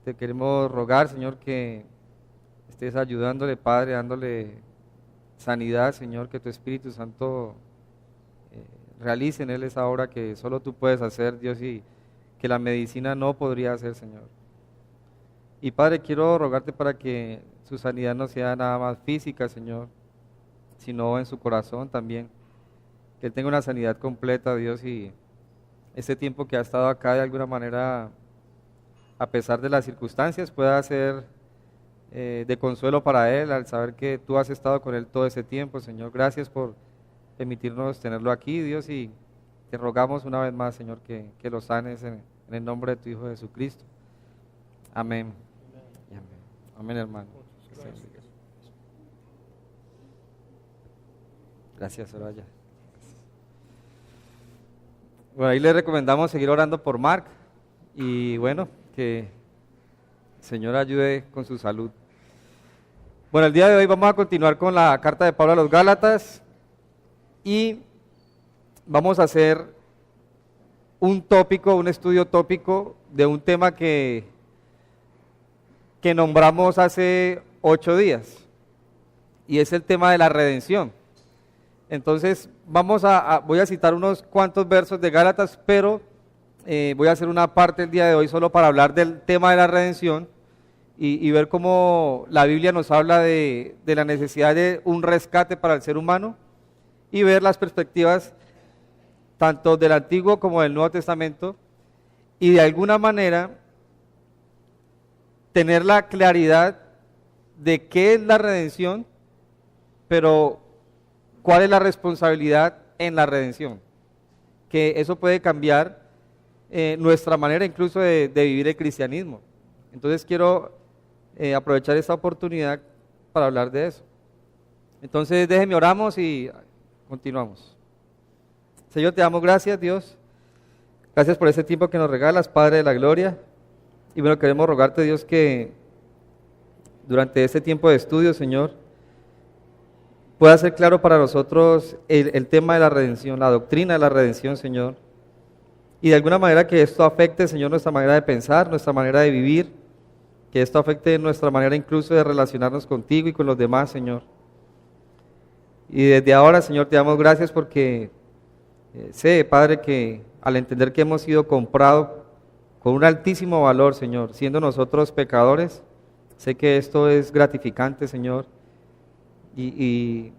te queremos rogar, Señor, que estés ayudándole, Padre, dándole sanidad, Señor, que tu Espíritu Santo realice en él esa obra que solo tú puedes hacer, Dios, y que la medicina no podría hacer, Señor. Y Padre, quiero rogarte para que su sanidad no sea nada más física, Señor, sino en su corazón también, que él tenga una sanidad completa, Dios, y este tiempo que ha estado acá de alguna manera, a pesar de las circunstancias, pueda ser de consuelo para él al saber que tú has estado con él todo ese tiempo, Señor. Gracias por permitirnos tenerlo aquí, Dios, y te rogamos una vez más, Señor, que lo sanes en el nombre de tu Hijo Jesucristo. Amén. Amén, amén, hermano. Gracias, Soraya. Bueno, ahí le recomendamos seguir orando por Mark y bueno, que el Señor ayude con su salud. Bueno, el día de hoy vamos a continuar con la carta de Pablo a los Gálatas y vamos a hacer un estudio tópico de un tema que nombramos hace 8 días y es el tema de la redención. Entonces voy a citar unos cuantos versos de Gálatas, pero voy a hacer una parte el día de hoy solo para hablar del tema de la redención y ver cómo la Biblia nos habla de la necesidad de un rescate para el ser humano y ver las perspectivas tanto del Antiguo como del Nuevo Testamento y de alguna manera tener la claridad de qué es la redención, pero cuál es la responsabilidad en la redención, que eso puede cambiar nuestra manera incluso de vivir el cristianismo. Entonces quiero aprovechar esta oportunidad para hablar de eso. Entonces déjenme oramos y continuamos. Señor, te damos gracias, Dios. Gracias por ese tiempo que nos regalas, Padre de la gloria. Y bueno, queremos rogarte, Dios, que durante este tiempo de estudio, Señor, pueda ser claro para nosotros el tema de la redención, la doctrina de la redención, Señor. Y de alguna manera que esto afecte, Señor, nuestra manera de pensar, nuestra manera de vivir, que esto afecte nuestra manera incluso de relacionarnos contigo y con los demás, Señor. Y desde ahora, Señor, te damos gracias porque sé, Padre, que al entender que hemos sido comprados con un altísimo valor, Señor, siendo nosotros pecadores, sé que esto es gratificante, Señor, y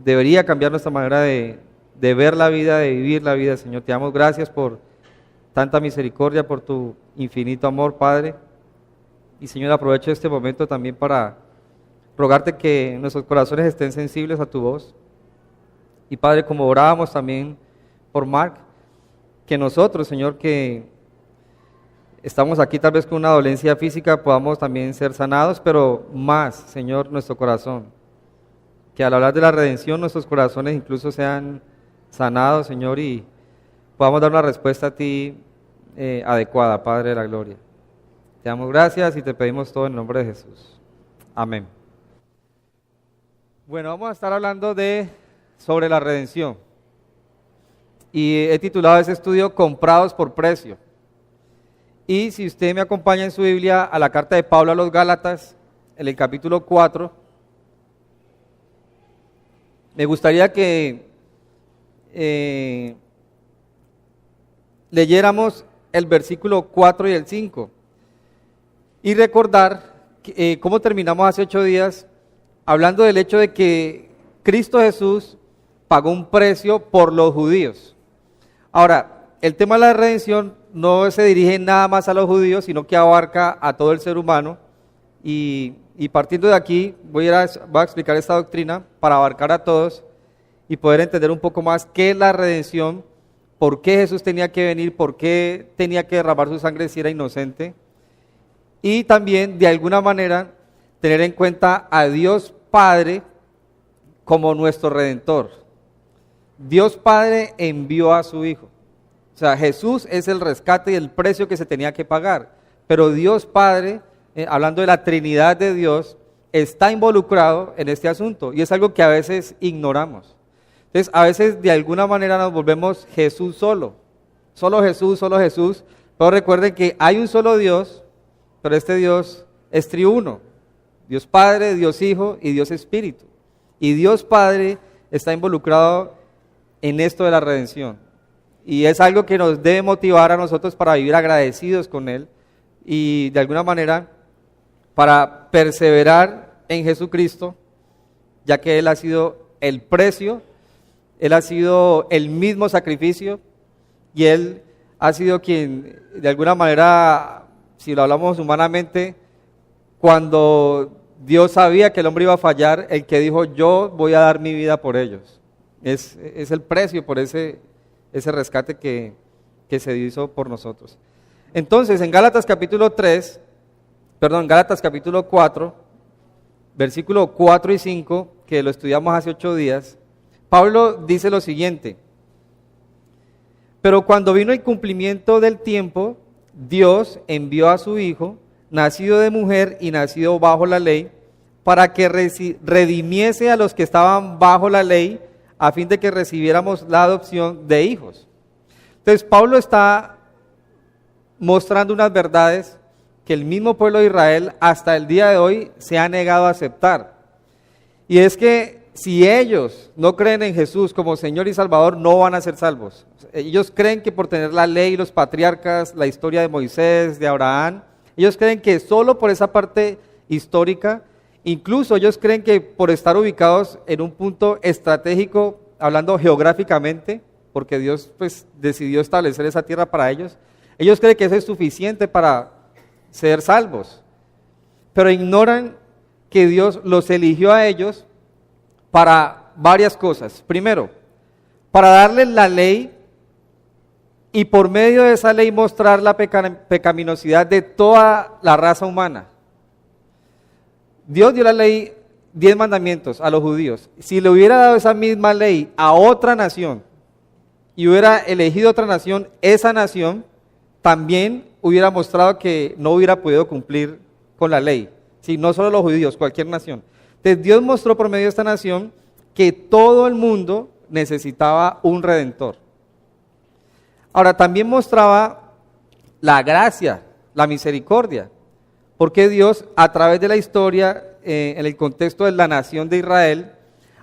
debería cambiar nuestra manera de ver la vida, de vivir la vida, Señor. Te damos gracias por tanta misericordia, por tu infinito amor, Padre. Y Señor, aprovecho este momento también para rogarte que nuestros corazones estén sensibles a tu voz. Y Padre, como orábamos también por Mark, que nosotros, Señor, que estamos aquí tal vez con una dolencia física, podamos también ser sanados, pero más, Señor, nuestro corazón. Que al hablar de la redención, nuestros corazones incluso sean sanados, Señor, y podamos dar una respuesta a ti adecuada, Padre de la gloria. Te damos gracias y te pedimos todo en el nombre de Jesús. Amén. Bueno, vamos a estar hablando sobre la redención. Y he titulado ese estudio Comprados por precio. Y si usted me acompaña en su Biblia a la carta de Pablo a los Gálatas, en el capítulo 4, me gustaría que leyéramos el versículo 4 y el 5 y recordar cómo terminamos hace 8 días hablando del hecho de que Cristo Jesús pagó un precio por los judíos. Ahora, el tema de la redención no se dirige nada más a los judíos, sino que abarca a todo el ser humano y partiendo de aquí voy a explicar esta doctrina para abarcar a todos y poder entender un poco más qué es la redención, por qué Jesús tenía que venir, por qué tenía que derramar su sangre si era inocente y también de alguna manera tener en cuenta a Dios Padre como nuestro Redentor. Dios Padre envió a su Hijo. O sea, Jesús es el rescate y el precio que se tenía que pagar, pero Dios Padre, hablando de la Trinidad de Dios, está involucrado en este asunto y es algo que a veces ignoramos. Entonces, a veces de alguna manera nos volvemos Jesús solo Jesús, pero recuerden que hay un solo Dios pero este Dios es triuno, Dios Padre, Dios Hijo y Dios Espíritu. Y Dios Padre está involucrado en esto de la redención. Y es algo que nos debe motivar a nosotros para vivir agradecidos con Él y de alguna manera para perseverar en Jesucristo, ya que Él ha sido el precio, Él ha sido el mismo sacrificio y Él ha sido quien de alguna manera, si lo hablamos humanamente, cuando Dios sabía que el hombre iba a fallar, el que dijo yo voy a dar mi vida por ellos. Es el precio por ese rescate que se hizo por nosotros. Entonces, en Gálatas capítulo 4, versículo 4 y 5, que lo estudiamos hace 8 días, Pablo dice lo siguiente: pero cuando vino el cumplimiento del tiempo, Dios envió a su Hijo, nacido de mujer y nacido bajo la ley, para que redimiese a los que estaban bajo la ley, a fin de que recibiéramos la adopción de hijos. Entonces Pablo está mostrando unas verdades que el mismo pueblo de Israel hasta el día de hoy se ha negado a aceptar. Y es que si ellos no creen en Jesús como Señor y Salvador, no van a ser salvos. Ellos creen que por tener la ley, los patriarcas, la historia de Moisés, de Abraham, ellos creen que solo por esa parte histórica, incluso ellos creen que por estar ubicados en un punto estratégico, hablando geográficamente, porque Dios pues decidió establecer esa tierra para ellos creen que eso es suficiente para ser salvos, pero ignoran que Dios los eligió a ellos para varias cosas. Primero, para darles la ley y por medio de esa ley mostrar la pecaminosidad de toda la raza humana. Dios dio la ley, 10 mandamientos a los judíos. Si le hubiera dado esa misma ley a otra nación y hubiera elegido otra nación, esa nación también hubiera mostrado que no hubiera podido cumplir con la ley. Sí, no solo los judíos, cualquier nación. Entonces Dios mostró por medio de esta nación que todo el mundo necesitaba un redentor. Ahora también mostraba la gracia, la misericordia, porque Dios a través de la historia, en el contexto de la nación de Israel,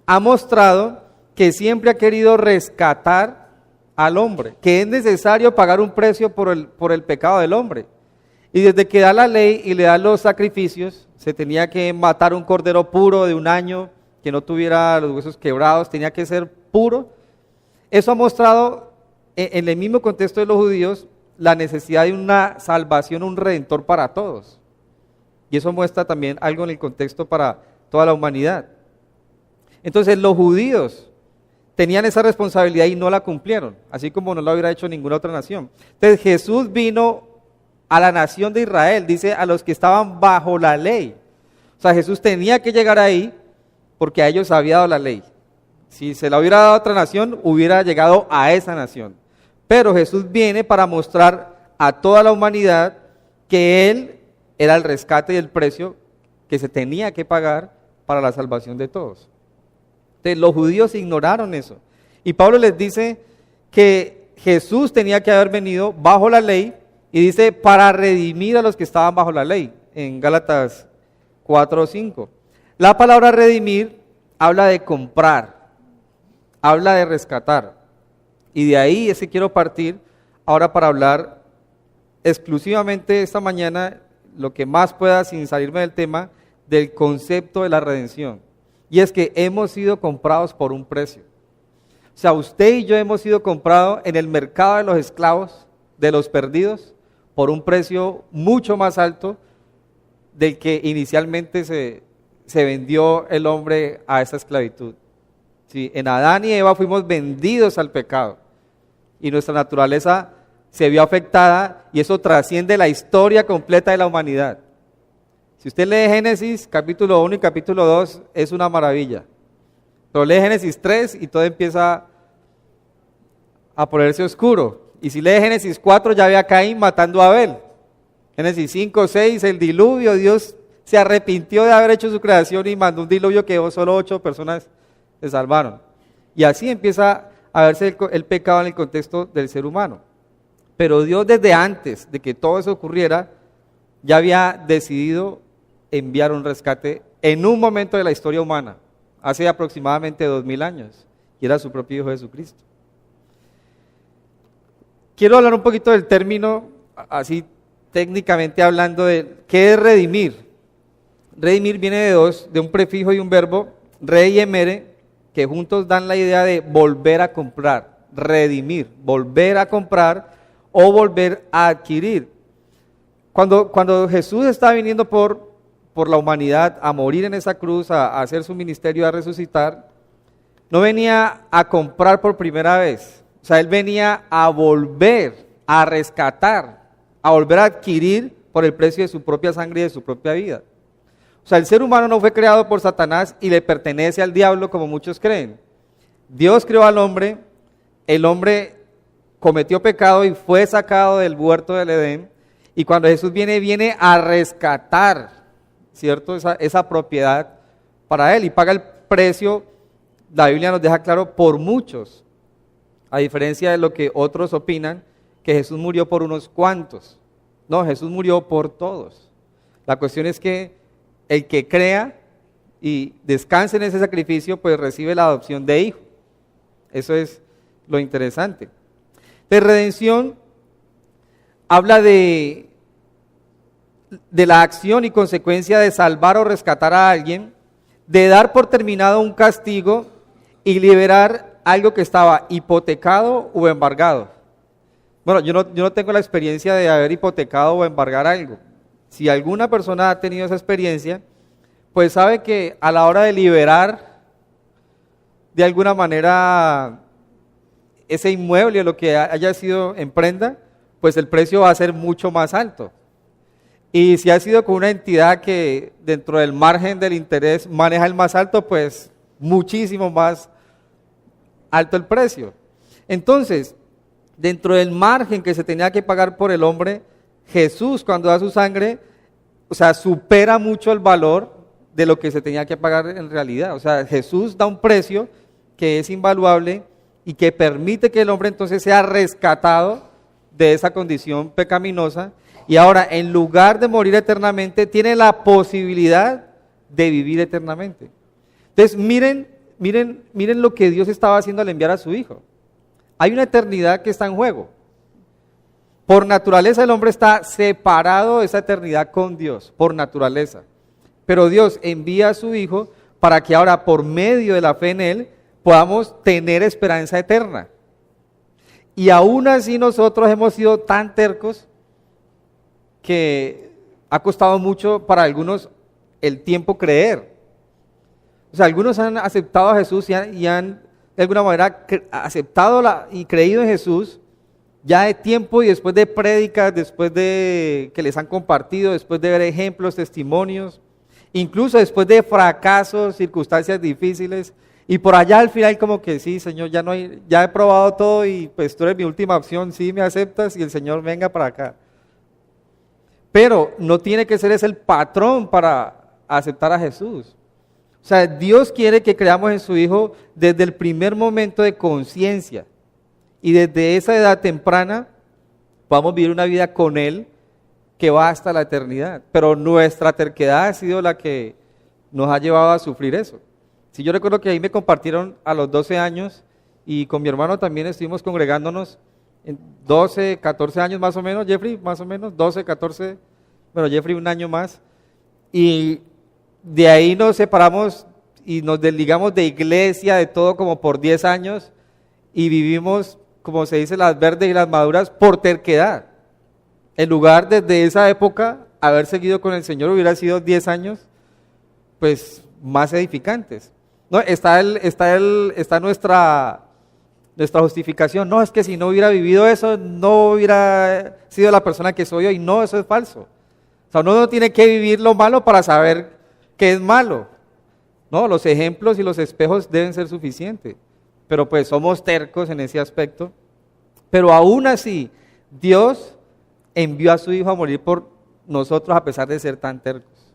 ha mostrado que siempre ha querido rescatar al hombre, que es necesario pagar un precio por el pecado del hombre. Y desde que da la ley y le da los sacrificios, se tenía que matar un cordero puro de 1 año, que no tuviera los huesos quebrados, tenía que ser puro. Eso ha mostrado en el mismo contexto de los judíos la necesidad de una salvación, un redentor para todos. Y eso muestra también algo en el contexto para toda la humanidad. Entonces los judíos tenían esa responsabilidad y no la cumplieron, así como no lo hubiera hecho ninguna otra nación. Entonces Jesús vino a la nación de Israel, dice a los que estaban bajo la ley. O sea, Jesús tenía que llegar ahí porque a ellos había dado la ley. Si se la hubiera dado a otra nación, hubiera llegado a esa nación. Pero Jesús viene para mostrar a toda la humanidad que Él era el rescate y el precio que se tenía que pagar para la salvación de todos. Entonces, los judíos ignoraron eso. Y Pablo les dice que Jesús tenía que haber venido bajo la ley y dice para redimir a los que estaban bajo la ley, en Gálatas 4:5. La palabra redimir habla de comprar, habla de rescatar. Y de ahí es que quiero partir ahora para hablar exclusivamente esta mañana, lo que más pueda sin salirme del tema, del concepto de la redención. Y es que hemos sido comprados por un precio. O sea, usted y yo hemos sido comprados en el mercado de los esclavos, de los perdidos, por un precio mucho más alto del que inicialmente se vendió el hombre a esa esclavitud. Sí, en Adán y Eva fuimos vendidos al pecado y nuestra naturaleza se vio afectada y eso trasciende la historia completa de la humanidad. Si usted lee Génesis capítulo 1 y capítulo 2 es una maravilla, pero lee Génesis 3 y todo empieza a ponerse oscuro. Y si lee Génesis 4 ya ve a Caín matando a Abel. Génesis 5, 6, el diluvio, Dios se arrepintió de haber hecho su creación y mandó un diluvio que solo 8 personas se salvaron. Y así empieza a verse el pecado en el contexto del ser humano. Pero Dios desde antes de que todo eso ocurriera, ya había decidido enviar un rescate en un momento de la historia humana, hace aproximadamente 2000 años, y era su propio Hijo Jesucristo. Quiero hablar un poquito del término, así técnicamente hablando, de qué es redimir. Redimir viene de un prefijo y un verbo, re y emere, que juntos dan la idea de volver a comprar, redimir, volver a comprar o volver a adquirir. Cuando Jesús estaba viniendo por la humanidad a morir en esa cruz, a hacer su ministerio, a resucitar, no venía a comprar por primera vez. O sea, Él venía a volver, a rescatar, a volver a adquirir por el precio de su propia sangre y de su propia vida. O sea, el ser humano no fue creado por Satanás y le pertenece al diablo como muchos creen. Dios creó al hombre, el hombre cometió pecado y fue sacado del huerto del Edén, y cuando Jesús viene a rescatar, ¿cierto? Esa propiedad para él y paga el precio, la Biblia nos deja claro, por muchos, a diferencia de lo que otros opinan, que Jesús murió por unos cuantos. No, Jesús murió por todos. La cuestión es que el que crea y descanse en ese sacrificio, pues recibe la adopción de hijo. Eso es lo interesante. De redención habla de la acción y consecuencia de salvar o rescatar a alguien, de dar por terminado un castigo y liberar algo que estaba hipotecado o embargado. Bueno, yo no tengo la experiencia de haber hipotecado o embargar algo. Si alguna persona ha tenido esa experiencia, pues sabe que a la hora de liberar de alguna manera ese inmueble o lo que haya sido en prenda, pues el precio va a ser mucho más alto. Y si ha sido con una entidad que dentro del margen del interés maneja el más alto, pues muchísimo más alto el precio. Entonces, dentro del margen que se tenía que pagar por el hombre, Jesús cuando da su sangre, o sea, supera mucho el valor de lo que se tenía que pagar en realidad. O sea, Jesús da un precio que es invaluable y que permite que el hombre entonces sea rescatado de esa condición pecaminosa, y ahora en lugar de morir eternamente tiene la posibilidad de vivir eternamente. Entonces miren lo que Dios estaba haciendo al enviar a su Hijo. Hay una eternidad que está en juego. Por naturaleza el hombre está separado de esa eternidad con Dios, por naturaleza. Pero Dios envía a su Hijo para que ahora por medio de la fe en Él podamos tener esperanza eterna. Y aún así nosotros hemos sido tan tercos que ha costado mucho para algunos el tiempo creer. O sea, algunos han aceptado a Jesús y han de alguna manera aceptado y creído en Jesús ya de tiempo y después de prédicas, después de que les han compartido, después de ver ejemplos, testimonios, incluso después de fracasos, circunstancias difíciles, y por allá al final como que sí, Señor, ya he probado todo y pues tú eres mi última opción, sí me aceptas y el Señor venga para acá. Pero no tiene que ser ese el patrón para aceptar a Jesús. O sea, Dios quiere que creamos en su Hijo desde el primer momento de conciencia. Y desde esa edad temprana podamos vivir una vida con Él que va hasta la eternidad. Pero nuestra terquedad ha sido la que nos ha llevado a sufrir eso. Si yo recuerdo que ahí me compartieron a los 12 años y con mi hermano también estuvimos congregándonos en 12, 14 años más o menos, Jeffrey, más o menos, 12, 14, bueno, Jeffrey un año más. Y de ahí nos separamos y nos desligamos de iglesia, de todo como por 10 años y vivimos, como se dice, las verdes y las maduras por terquedad. En lugar desde esa época, haber seguido con el Señor hubiera sido 10 años, pues más edificantes. No, está nuestra justificación. No, es que si no hubiera vivido eso, no hubiera sido la persona que soy hoy. No, eso es falso. O sea, uno no tiene que vivir lo malo para saber qué es malo. No, los ejemplos y los espejos deben ser suficientes. Pero pues somos tercos en ese aspecto. Pero aún así, Dios envió a su Hijo a morir por nosotros a pesar de ser tan tercos.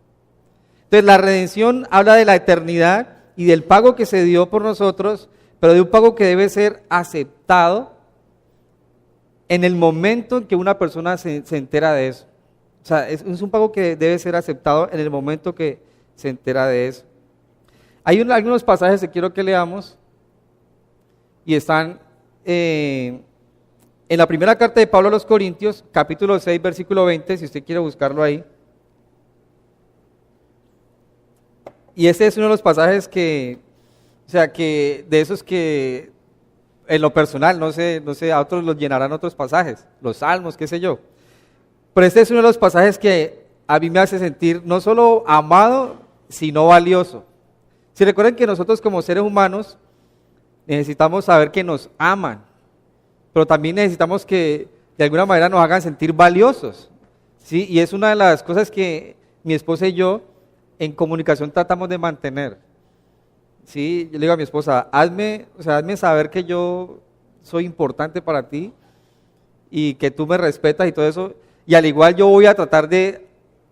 Entonces la redención habla de la eternidad y del pago que se dio por nosotros, pero de un pago que debe ser aceptado en el momento en que una persona se entera de eso. O sea, es un pago que debe ser aceptado en el momento que se entera de eso. Hay algunos pasajes que quiero que leamos y están en la primera carta de Pablo a los Corintios, capítulo 6, versículo 20, si usted quiere buscarlo ahí. Y ese es uno de los pasajes que, o sea, que de esos que en lo personal, no sé, a otros los llenarán otros pasajes, los salmos, qué sé yo. Pero este es uno de los pasajes que a mí me hace sentir no solo amado, sino valioso. Si recuerdan que nosotros como seres humanos necesitamos saber que nos aman, pero también necesitamos que de alguna manera nos hagan sentir valiosos, ¿sí? Y es una de las cosas que mi esposa y yo en comunicación tratamos de mantener. Sí, yo le digo a mi esposa, hazme saber que yo soy importante para ti y que tú me respetas y todo eso, y al igual yo voy a tratar de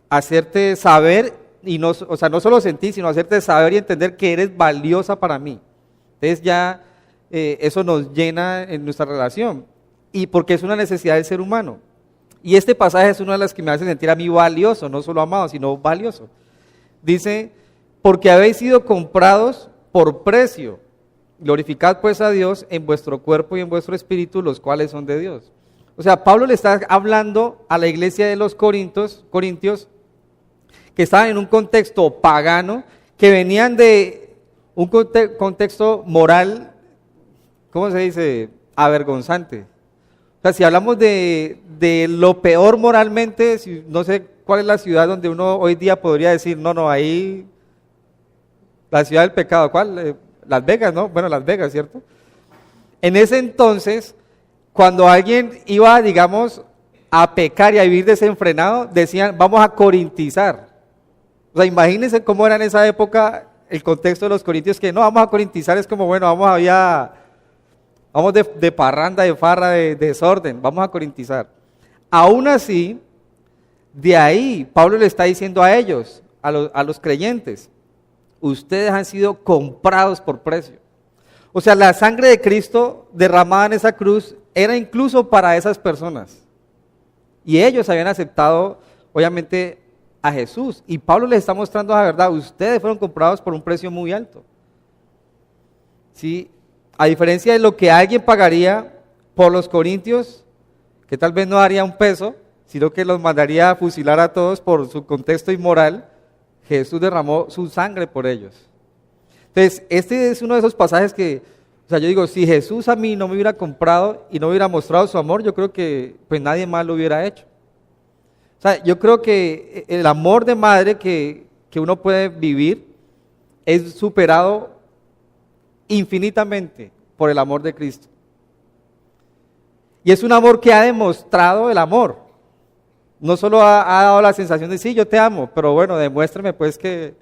hacerte saber, y no, o sea, no solo sentir, sino hacerte saber y entender que eres valiosa para mí. Entonces ya eso nos llena en nuestra relación, y porque es una necesidad del ser humano. Y este pasaje es una de las que me hace sentir a mí valioso, no solo amado, sino valioso. Dice, porque habéis sido comprados por precio, glorificad pues a Dios en vuestro cuerpo y en vuestro espíritu, los cuales son de Dios. O sea, Pablo le está hablando a la iglesia de los corintios, que estaban en un contexto pagano, que venían de un contexto moral, ¿cómo se dice? Avergonzante. O sea, si hablamos de lo peor moralmente, no sé cuál es la ciudad donde uno hoy día podría decir, no, ahí, la ciudad del pecado, ¿cuál? Las Vegas, ¿no? Bueno, Las Vegas, ¿cierto? En ese entonces, cuando alguien iba, digamos, a pecar y a vivir desenfrenado, decían, vamos a corintizar. O sea, imagínense cómo era en esa época el contexto de los corintios, que no, vamos a corintizar, es como, bueno, vamos de parranda, de farra, de desorden, vamos a corintizar. Aún así, de ahí, Pablo le está diciendo a ellos, a los creyentes, ustedes han sido comprados por precio. O sea, la sangre de Cristo derramada en esa cruz era incluso para esas personas. Y ellos habían aceptado, obviamente, a Jesús. Y Pablo les está mostrando la verdad, ustedes fueron comprados por un precio muy alto. ¿Sí? A diferencia de lo que alguien pagaría por los corintios, que tal vez no daría un peso, sino que los mandaría a fusilar a todos por su contexto inmoral, Jesús derramó su sangre por ellos. Entonces, este es uno de esos pasajes que, o sea, yo digo, si Jesús a mí no me hubiera comprado y no hubiera mostrado su amor, yo creo que pues nadie más lo hubiera hecho. O sea, yo creo que el amor de madre que uno puede vivir es superado infinitamente por el amor de Cristo. Y es un amor que ha demostrado el amor. No solo ha dado la sensación de, sí, yo te amo, pero bueno, demuéstrame pues que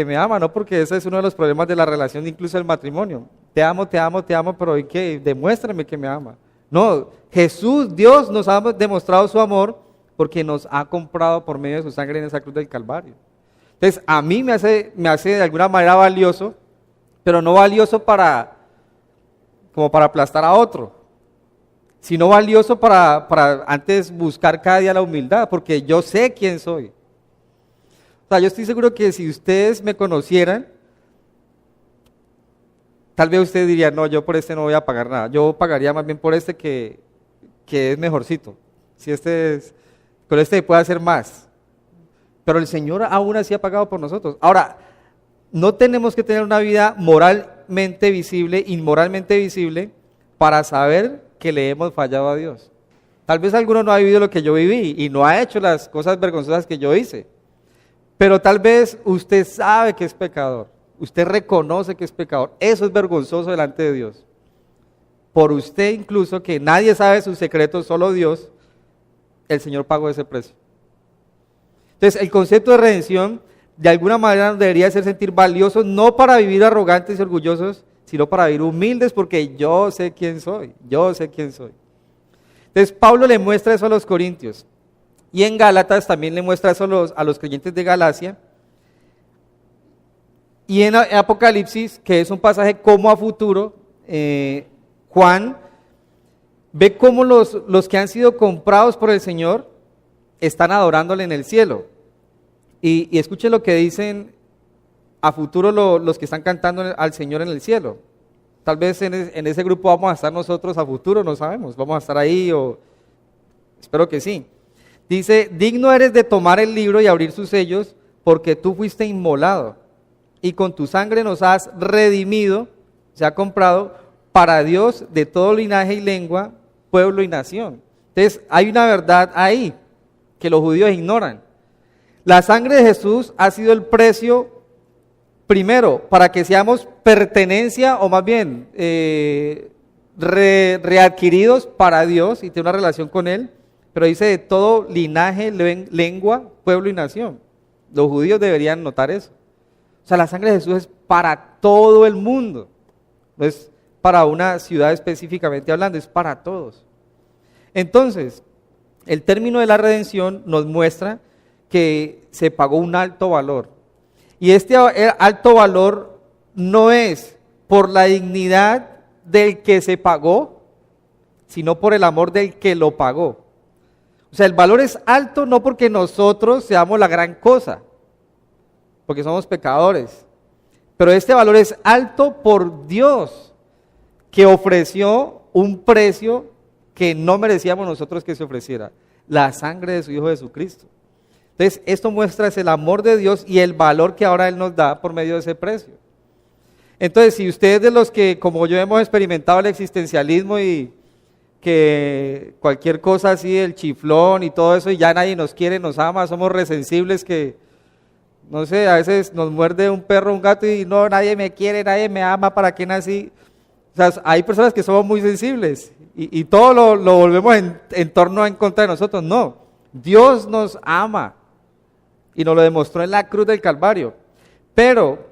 me ama, ¿no? Porque ese es uno de los problemas de la relación, incluso el matrimonio. Te amo, pero ¿y qué? Demuéstrame que me ama. No, Jesús, Dios nos ha demostrado su amor porque nos ha comprado por medio de su sangre en esa cruz del Calvario. Entonces, a mí me hace de alguna manera valioso, pero no valioso como para aplastar a otro, sino valioso para antes buscar cada día la humildad, porque yo sé quién soy. O sea, yo estoy seguro que si ustedes me conocieran, tal vez ustedes dirían, no, yo por este no voy a pagar nada, yo pagaría más bien por este que es mejorcito, si con este puede hacer más. Pero el Señor aún así ha pagado por nosotros. Ahora, no tenemos que tener una vida moralmente visible, inmoralmente visible, para saber que le hemos fallado a Dios. Tal vez alguno no ha vivido lo que yo viví y no ha hecho las cosas vergonzosas que yo hice, pero tal vez usted sabe que es pecador, usted reconoce que es pecador. Eso es vergonzoso delante de Dios. Por usted incluso, que nadie sabe sus secretos, solo Dios, el Señor pagó ese precio. Entonces, el concepto de redención de alguna manera nos debería hacer sentir valiosos, no para vivir arrogantes y orgullosos, sino para vivir humildes, porque yo sé quién soy. Entonces Pablo le muestra eso a los corintios, y en Gálatas también le muestra eso a los creyentes de Galacia, y en Apocalipsis, que es un pasaje como a futuro, Juan ve cómo los que han sido comprados por el Señor están adorándole en el cielo. Y escuchen lo que dicen a futuro los que están cantando al Señor en el cielo. Tal vez en ese grupo vamos a estar nosotros a futuro, no sabemos, vamos a estar ahí o espero que sí. Dice, digno eres de tomar el libro y abrir sus sellos, porque tú fuiste inmolado y con tu sangre nos has redimido, se ha comprado para Dios de todo linaje y lengua, pueblo y nación. Entonces hay una verdad ahí que los judíos ignoran. La sangre de Jesús ha sido el precio, primero, para que seamos pertenencia, o más bien, readquiridos para Dios y tener una relación con Él, pero dice de todo linaje, lengua, pueblo y nación. Los judíos deberían notar eso. O sea, la sangre de Jesús es para todo el mundo, no es para una ciudad específicamente hablando, es para todos. Entonces, el término de la redención nos muestra que se pagó un alto valor. Y este alto valor no es por la dignidad del que se pagó, sino por el amor del que lo pagó. O sea, el valor es alto no porque nosotros seamos la gran cosa, porque somos pecadores, pero este valor es alto por Dios, que ofreció un precio que no merecíamos nosotros que se ofreciera, la sangre de su Hijo Jesucristo. Entonces, esto muestra el amor de Dios y el valor que ahora Él nos da por medio de ese precio. Entonces, si ustedes de los que, como yo, hemos experimentado el existencialismo y que cualquier cosa así, el chiflón y todo eso, y ya nadie nos quiere, nos ama, somos resensibles que, no sé, a veces nos muerde un perro, un gato y no, nadie me quiere, nadie me ama, ¿para qué nací? O sea, hay personas que somos muy sensibles y todo lo volvemos en torno en contra de nosotros. No, Dios nos ama y nos lo demostró en la cruz del Calvario. Pero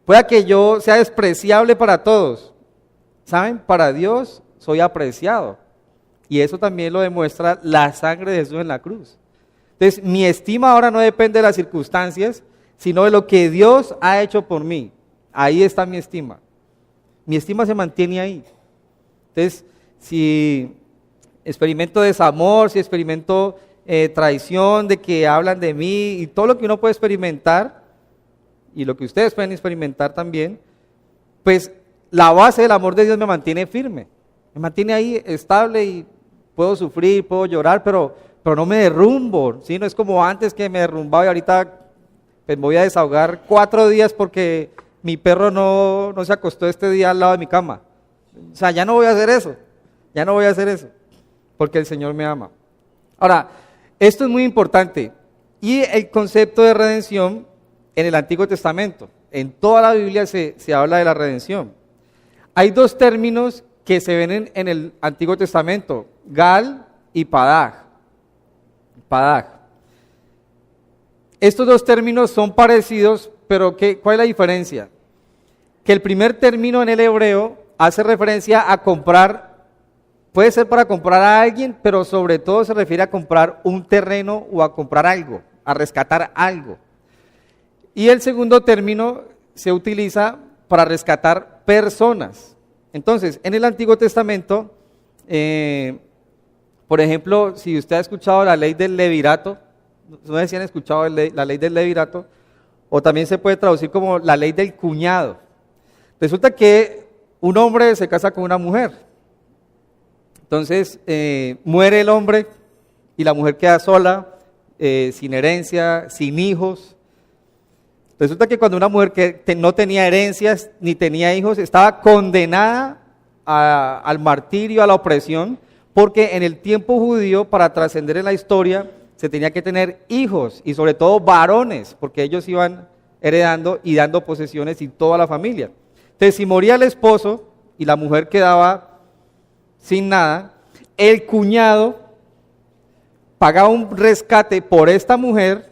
pueda que yo sea despreciable para todos, ¿saben? Para Dios soy apreciado. Y eso también lo demuestra la sangre de Jesús en la cruz. Entonces, mi estima ahora no depende de las circunstancias, sino de lo que Dios ha hecho por mí. Ahí está mi estima. Mi estima se mantiene ahí. Entonces, si experimento desamor, si experimento traición, de que hablan de mí y todo lo que uno puede experimentar y lo que ustedes pueden experimentar también, pues la base del amor de Dios me mantiene firme, me mantiene ahí estable y puedo sufrir, puedo llorar, pero no me derrumbo, ¿sí? No es como antes que me derrumbaba y ahorita pues, me voy a desahogar 4 días porque mi perro no se acostó este día al lado de mi cama. O sea, ya no voy a hacer eso, porque el Señor me ama. Ahora, esto es muy importante. Y el concepto de redención en el Antiguo Testamento, en toda la Biblia se habla de la redención. Hay 2 términos que se ven en el Antiguo Testamento, Gal y Padag. Estos 2 términos son parecidos, pero ¿cuál es la diferencia? Que el primer término en el hebreo hace referencia a comprar. Puede ser para comprar a alguien, pero sobre todo se refiere a comprar un terreno o a comprar algo, a rescatar algo. Y el segundo término se utiliza para rescatar personas. Entonces, en el Antiguo Testamento, por ejemplo, si usted ha escuchado la ley del levirato, no sé si han escuchado la ley del levirato, o también se puede traducir como la ley del cuñado. Resulta que un hombre se casa con una mujer. Entonces, muere el hombre y la mujer queda sola, sin herencia, sin hijos. Resulta que cuando una mujer que no tenía herencias ni tenía hijos, estaba condenada al martirio, a la opresión, porque en el tiempo judío, para trascender en la historia, se tenía que tener hijos y sobre todo varones, porque ellos iban heredando y dando posesiones y toda la familia. Entonces, si moría el esposo y la mujer quedaba sin nada, el cuñado pagaba un rescate por esta mujer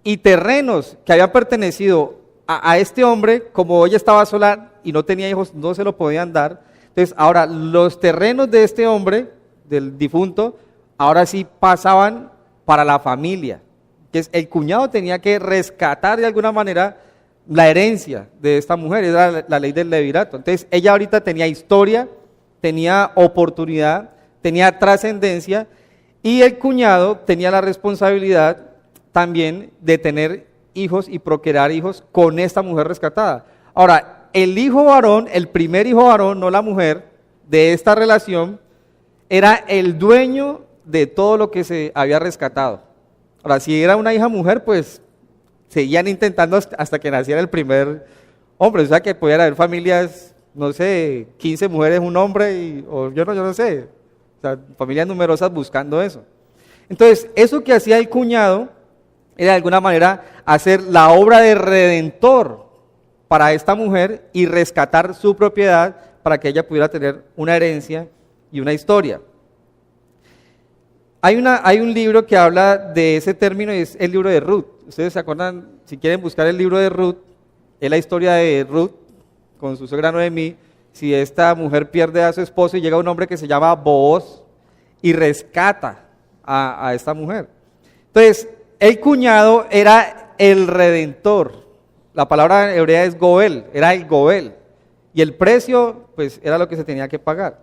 y terrenos que habían pertenecido a este hombre, como ella estaba sola y no tenía hijos, no se lo podían dar. Entonces, ahora los terrenos de este hombre, del difunto, ahora sí pasaban para la familia. Entonces, el cuñado tenía que rescatar de alguna manera la herencia de esta mujer, era la ley del levirato. Entonces, ella ahorita tenía historia, tenía oportunidad, tenía trascendencia, Y el cuñado tenía la responsabilidad también de tener hijos y procrear hijos con esta mujer rescatada. Ahora, el hijo varón, el primer hijo varón, no la mujer, de esta relación, era el dueño de todo lo que se había rescatado. Ahora, si era una hija mujer, pues seguían intentando hasta que naciera el primer hombre. O sea que podían haber familias, no sé, 15 mujeres, un hombre, o yo no sé, o sea, familias numerosas buscando eso. Entonces, eso que hacía el cuñado era de alguna manera hacer la obra de redentor para esta mujer y rescatar su propiedad para que ella pudiera tener una herencia y una historia. Hay un libro que habla de ese término y es el libro de Ruth. Ustedes se acuerdan, si quieren buscar el libro de Ruth, es la historia de Ruth con su suegra Noemí. Si esta mujer pierde a su esposo y llega un hombre que se llama Booz y rescata a esta mujer. Entonces, el cuñado era el redentor. La palabra hebrea es Goel, era el Goel. Y el precio, pues, era lo que se tenía que pagar.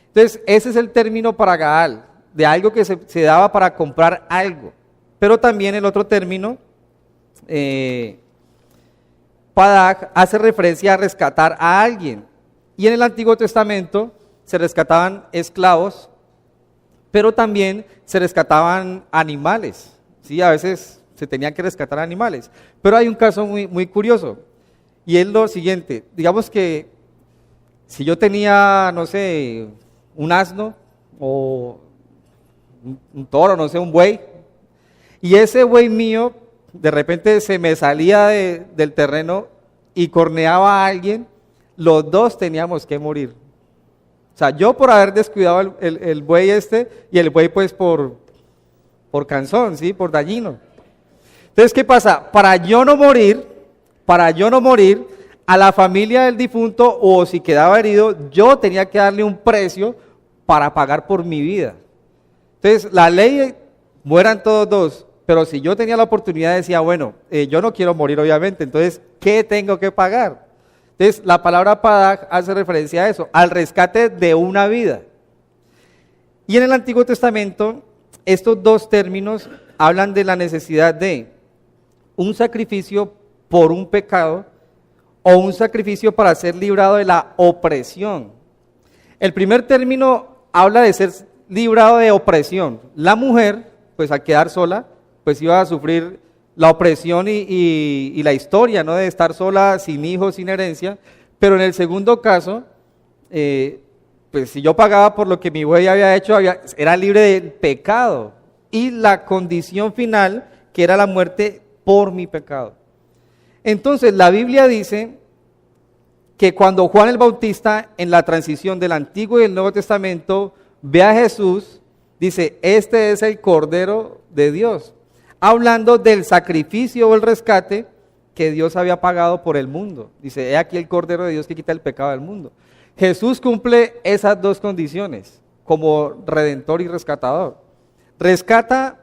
Entonces, ese es el término para Gaal, de algo que se daba para comprar algo. Pero también el otro término, Padag, hace referencia a rescatar a alguien. Y en el Antiguo Testamento se rescataban esclavos, pero también se rescataban animales. ¿Sí? A veces se tenían que rescatar animales. Pero hay un caso muy curioso, y es lo siguiente. Digamos que si yo tenía, no sé, un asno o un toro, no sé, un buey, y ese buey mío de repente se me salía del terreno y corneaba a alguien, los dos teníamos que morir. O sea, yo por haber descuidado el buey y el buey pues por cansón, ¿sí? Por dañino. Entonces, ¿qué pasa? Para yo no morir, a la familia del difunto, o si quedaba herido, yo tenía que darle un precio para pagar por mi vida. Entonces, la ley, mueran todos dos, pero si yo tenía la oportunidad, decía, bueno, yo no quiero morir obviamente, entonces, ¿qué tengo que pagar? Entonces, la palabra padag hace referencia a eso, al rescate de una vida. Y en el Antiguo Testamento, estos dos términos hablan de la necesidad de un sacrificio por un pecado o un sacrificio para ser librado de la opresión. El primer término habla de ser librado de opresión. La mujer, pues al quedar sola, pues iba a sufrir la opresión y la historia, ¿no? De estar sola, sin hijos, sin herencia. Pero en el segundo caso, pues si yo pagaba por lo que mi buey había hecho, era libre del pecado. Y la condición final, que era la muerte por mi pecado. Entonces, la Biblia dice que cuando Juan el Bautista, en la transición del Antiguo y el Nuevo Testamento, ve a Jesús, dice, este es el Cordero de Dios, hablando del sacrificio o el rescate que Dios había pagado por el mundo. Dice, he aquí el Cordero de Dios que quita el pecado del mundo. Jesús cumple esas dos condiciones como redentor y rescatador. Rescata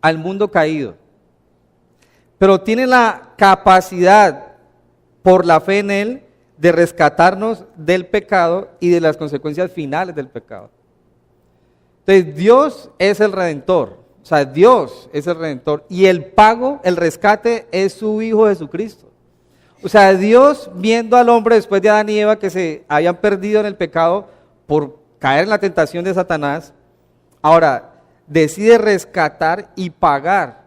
al mundo caído, pero tiene la capacidad, por la fe en Él, de rescatarnos del pecado y de las consecuencias finales del pecado. Entonces, Dios es el redentor, o sea, Dios es el redentor, y el pago, el rescate, es su Hijo Jesucristo. O sea, Dios, viendo al hombre después de Adán y Eva que se habían perdido en el pecado por caer en la tentación de Satanás, ahora decide rescatar y pagar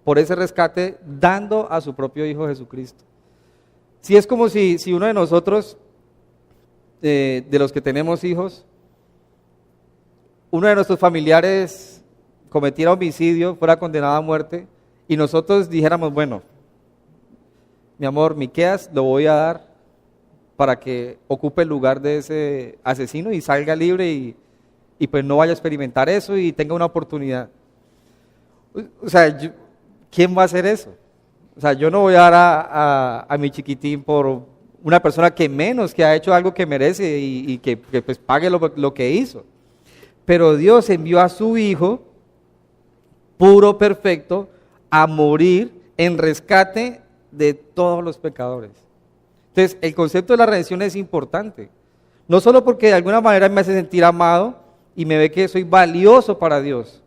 por ese rescate dando a su propio Hijo Jesucristo. Sí, es como si uno de nosotros, de los que tenemos hijos, uno de nuestros familiares cometiera homicidio, fuera condenado a muerte, y nosotros dijéramos, bueno, mi amor, Miqueas, lo voy a dar para que ocupe el lugar de ese asesino y salga libre y pues no vaya a experimentar eso y tenga una oportunidad. O sea, ¿quién va a hacer eso? O sea, yo no voy a dar a mi chiquitín por una persona que menos, que ha hecho algo que merece y que pues pague lo que hizo. Pero Dios envió a su Hijo, puro, perfecto, a morir en rescate de todos los pecadores. Entonces, el concepto de la redención es importante. No solo porque de alguna manera me hace sentir amado y me ve que soy valioso para Dios,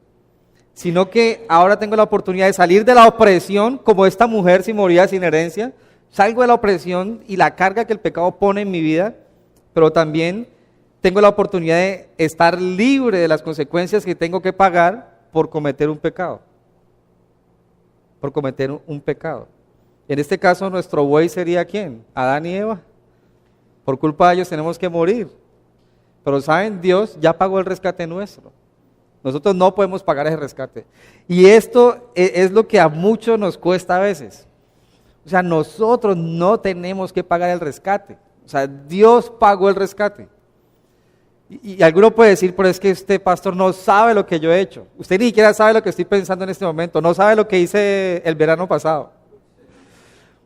sino que ahora tengo la oportunidad de salir de la opresión, como esta mujer si moría sin herencia, salgo de la opresión y la carga que el pecado pone en mi vida, pero también tengo la oportunidad de estar libre de las consecuencias que tengo que pagar por cometer un pecado. Por cometer un pecado. En este caso, nuestro buey sería ¿quién? Adán y Eva. Por culpa de ellos tenemos que morir. Pero ¿saben? Dios ya pagó el rescate nuestro. Nosotros no podemos pagar ese rescate. Y esto es lo que a muchos nos cuesta a veces. O sea, nosotros no tenemos que pagar el rescate. O sea, Dios pagó el rescate. Y alguno puede decir, pero es que este pastor no sabe lo que yo he hecho. Usted ni siquiera sabe lo que estoy pensando en este momento. No sabe lo que hice el verano pasado.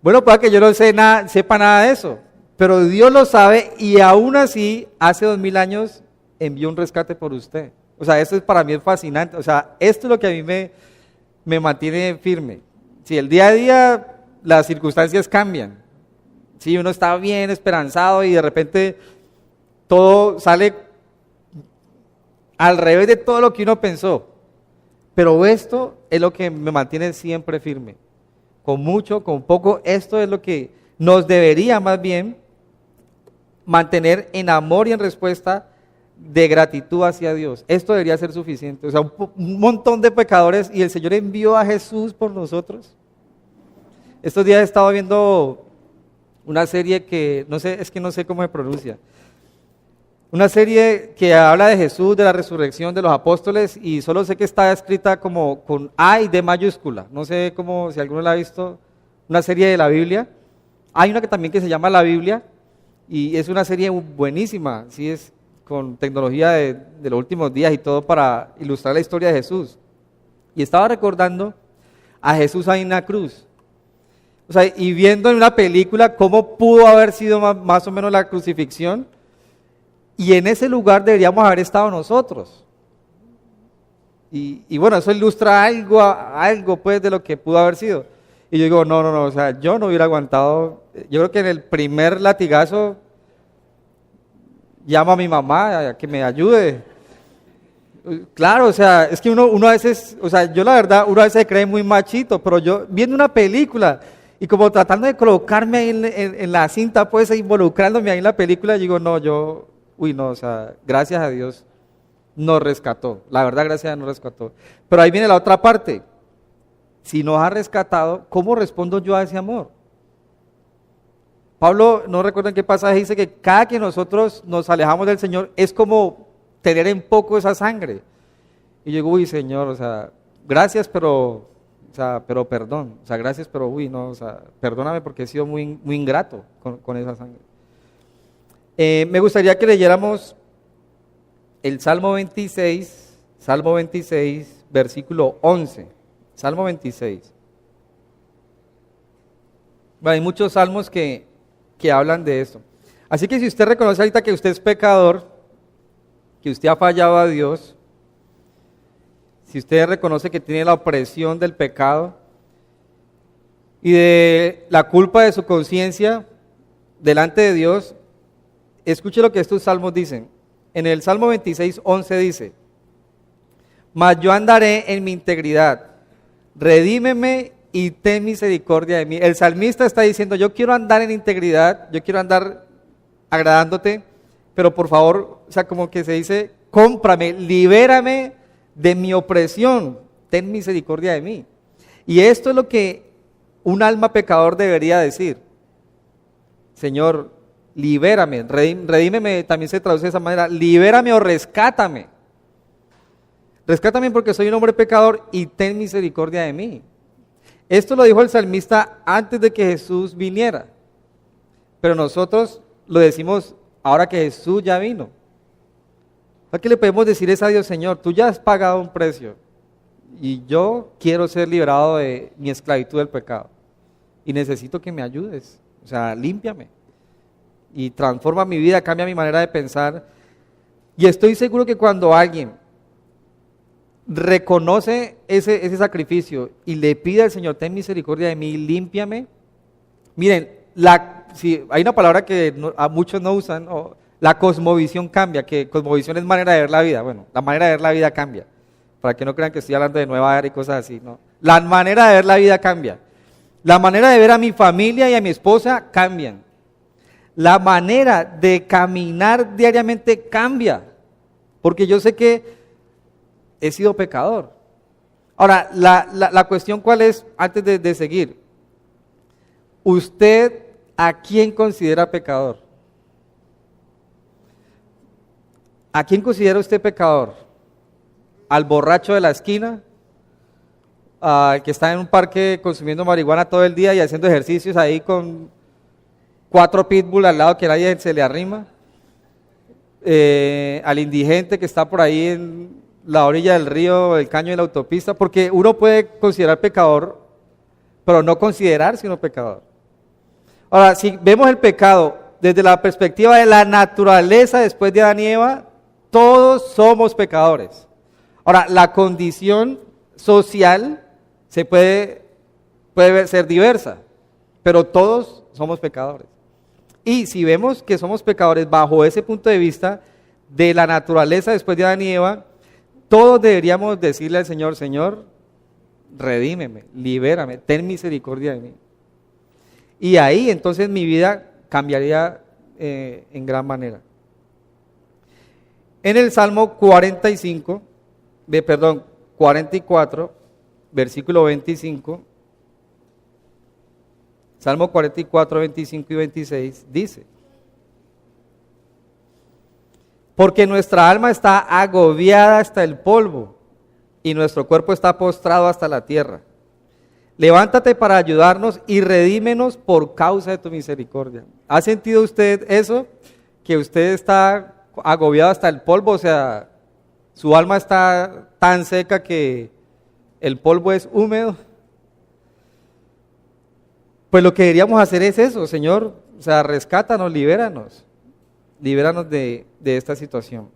Bueno, puede que yo no sepa nada de eso. Pero Dios lo sabe y aún así, hace 2000 años, envió un rescate por usted. O sea, esto para mí es fascinante. O sea, esto es lo que a mí me mantiene firme. Si el día a día las circunstancias cambian. Si uno está bien esperanzado y de repente todo sale al revés de todo lo que uno pensó. Pero esto es lo que me mantiene siempre firme. Con mucho, con poco, esto es lo que nos debería más bien mantener en amor y en respuesta de gratitud hacia Dios. Esto debería ser suficiente. O sea, un montón de pecadores y el Señor envió a Jesús por nosotros. Estos días he estado viendo una serie que, no sé, es que no sé cómo se pronuncia. Una serie que habla de Jesús, de la resurrección de los apóstoles y solo sé que está escrita como con A y D mayúscula. No sé cómo, si alguno la ha visto, una serie de la Biblia. Hay una que también que se llama La Biblia y es una serie buenísima, sí, es con tecnología de los últimos días y todo para ilustrar la historia de Jesús. Y estaba recordando a Jesús ahí en la cruz. O sea, y viendo en una película cómo pudo haber sido más o menos la crucifixión. Y en ese lugar deberíamos haber estado nosotros. Y bueno, eso ilustra algo pues de lo que pudo haber sido. Y yo digo, no, o sea, yo no hubiera aguantado. Yo creo que en el primer latigazo llamo a mi mamá a que me ayude. Claro, o sea, es que uno a veces, o sea, yo la verdad, uno a veces se cree muy machito, pero yo viendo una película y como tratando de colocarme ahí en la cinta, pues involucrándome ahí en la película, digo, no, no, o sea, gracias a Dios nos rescató. La verdad, gracias a Dios nos rescató. Pero ahí viene la otra parte. Si nos ha rescatado, ¿cómo respondo yo a ese amor? Pablo, no recuerdo en qué pasaje, dice que cada que nosotros nos alejamos del Señor es como tener en poco esa sangre. Y yo digo, uy, Señor, o sea, gracias, pero perdón. O sea, gracias, pero no, o sea, perdóname porque he sido muy ingrato con esa sangre. Me gustaría que leyéramos el Salmo 26, versículo 11. Salmo 26. Bueno, hay muchos salmos que hablan de esto. Así que si usted reconoce ahorita que usted es pecador, que usted ha fallado a Dios, si usted reconoce que tiene la opresión del pecado y de la culpa de su conciencia delante de Dios, escuche lo que estos salmos dicen. En el Salmo 26, 11 dice, mas yo andaré en mi integridad, redímeme y ten misericordia de mí. El salmista está diciendo, yo quiero andar en integridad, yo quiero andar agradándote, pero por favor, o sea, como que se dice, cómprame, libérame de mi opresión, ten misericordia de mí. Y esto es lo que un alma pecador debería decir. Señor, libérame, redímeme, también se traduce de esa manera, libérame o rescátame. Rescátame porque soy un hombre pecador y ten misericordia de mí. Esto lo dijo el salmista antes de que Jesús viniera, pero nosotros lo decimos ahora que Jesús ya vino. ¿A qué le podemos decir es a Dios? Señor, tú ya has pagado un precio y yo quiero ser liberado de mi esclavitud del pecado y necesito que me ayudes, o sea, límpiame y transforma mi vida, cambia mi manera de pensar. Y estoy seguro que cuando alguien reconoce ese sacrificio y le pide al Señor, ten misericordia de mí, límpiame. Miren, hay una palabra que muchos no usan, La cosmovisión cambia, que cosmovisión es manera de ver la vida. Bueno, la manera de ver la vida cambia. Para que no crean que estoy hablando de nueva era y cosas así, no. La manera de ver la vida cambia. La manera de ver a mi familia y a mi esposa cambian. La manera de caminar diariamente cambia. Porque yo sé que he sido pecador. Ahora, la cuestión cuál es, antes de seguir. ¿Usted a quién considera pecador? ¿A quién considera usted pecador? ¿Al borracho de la esquina? ¿Al que está en un parque consumiendo marihuana todo el día y haciendo ejercicios ahí con 4 pitbull al lado que nadie se le arrima? ¿Al indigente que está por ahí en la orilla del río, el caño de la autopista? Porque uno puede considerar pecador, pero no considerarse uno pecador. Ahora, si vemos el pecado desde la perspectiva de la naturaleza después de Adán y Eva, todos somos pecadores. Ahora, la condición social puede ser diversa, pero todos somos pecadores. Y si vemos que somos pecadores bajo ese punto de vista de la naturaleza después de Adán y Eva, todos deberíamos decirle al Señor, Señor, redímeme, libérame, ten misericordia de mí. Y ahí entonces mi vida cambiaría en gran manera. En el Salmo 44, versículo 25, Salmo 44, 25 y 26 dice: porque nuestra alma está agobiada hasta el polvo y nuestro cuerpo está postrado hasta la tierra. Levántate para ayudarnos y redímenos por causa de tu misericordia. ¿Ha sentido usted eso? Que usted está agobiado hasta el polvo, o sea, su alma está tan seca que el polvo es húmedo. Pues lo que deberíamos hacer es eso, Señor, o sea, rescátanos, libéranos de esta situación.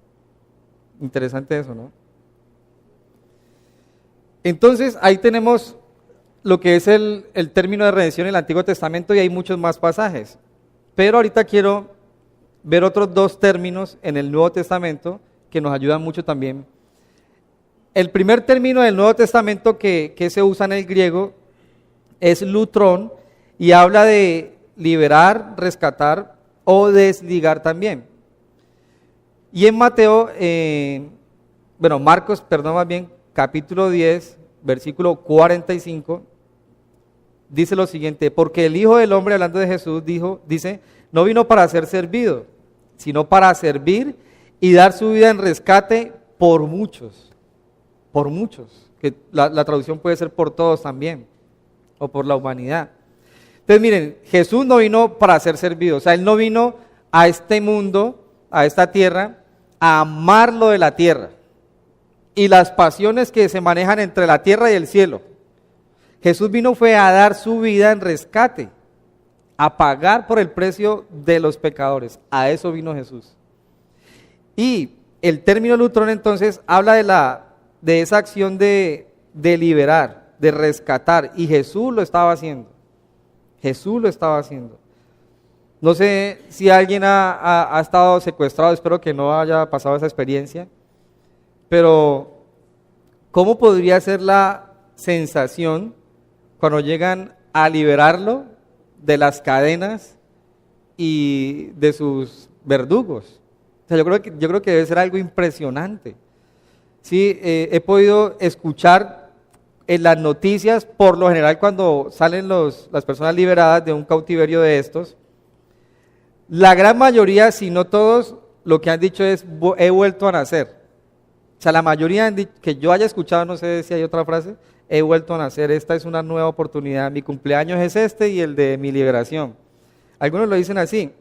Interesante eso, ¿no? Entonces, ahí tenemos lo que es el término de redención en el Antiguo Testamento y hay muchos más pasajes. Pero ahorita quiero ver otros 2 términos en el Nuevo Testamento que nos ayudan mucho también. El primer término del Nuevo Testamento que se usa en el griego es lutrón y habla de liberar, rescatar o desligar también. Y en Marcos, capítulo 10, versículo 45, dice lo siguiente: porque el Hijo del Hombre, hablando de Jesús, dice, no vino para ser servido, sino para servir y dar su vida en rescate por muchos, que la traducción puede ser por todos también, o por la humanidad. Entonces miren, Jesús no vino para ser servido, o sea, Él no vino a este mundo, a esta tierra, a amar lo de la tierra y las pasiones que se manejan entre la tierra y el cielo. Jesús fue a dar su vida en rescate, a pagar por el precio de los pecadores. A eso vino Jesús. Y el término lutrón entonces habla de esa acción de liberar, de rescatar, y Jesús lo estaba haciendo. Jesús lo estaba haciendo. No sé si alguien ha estado secuestrado, espero que no haya pasado esa experiencia, pero ¿cómo podría ser la sensación cuando llegan a liberarlo de las cadenas y de sus verdugos? O sea, yo creo que debe ser algo impresionante. Sí, he podido escuchar en las noticias, por lo general cuando salen las personas liberadas de un cautiverio de estos, la gran mayoría, si no todos, lo que han dicho es, he vuelto a nacer. O sea, la mayoría que yo haya escuchado, no sé si hay otra frase, he vuelto a nacer, esta es una nueva oportunidad, mi cumpleaños es este y el de mi liberación. Algunos lo dicen así.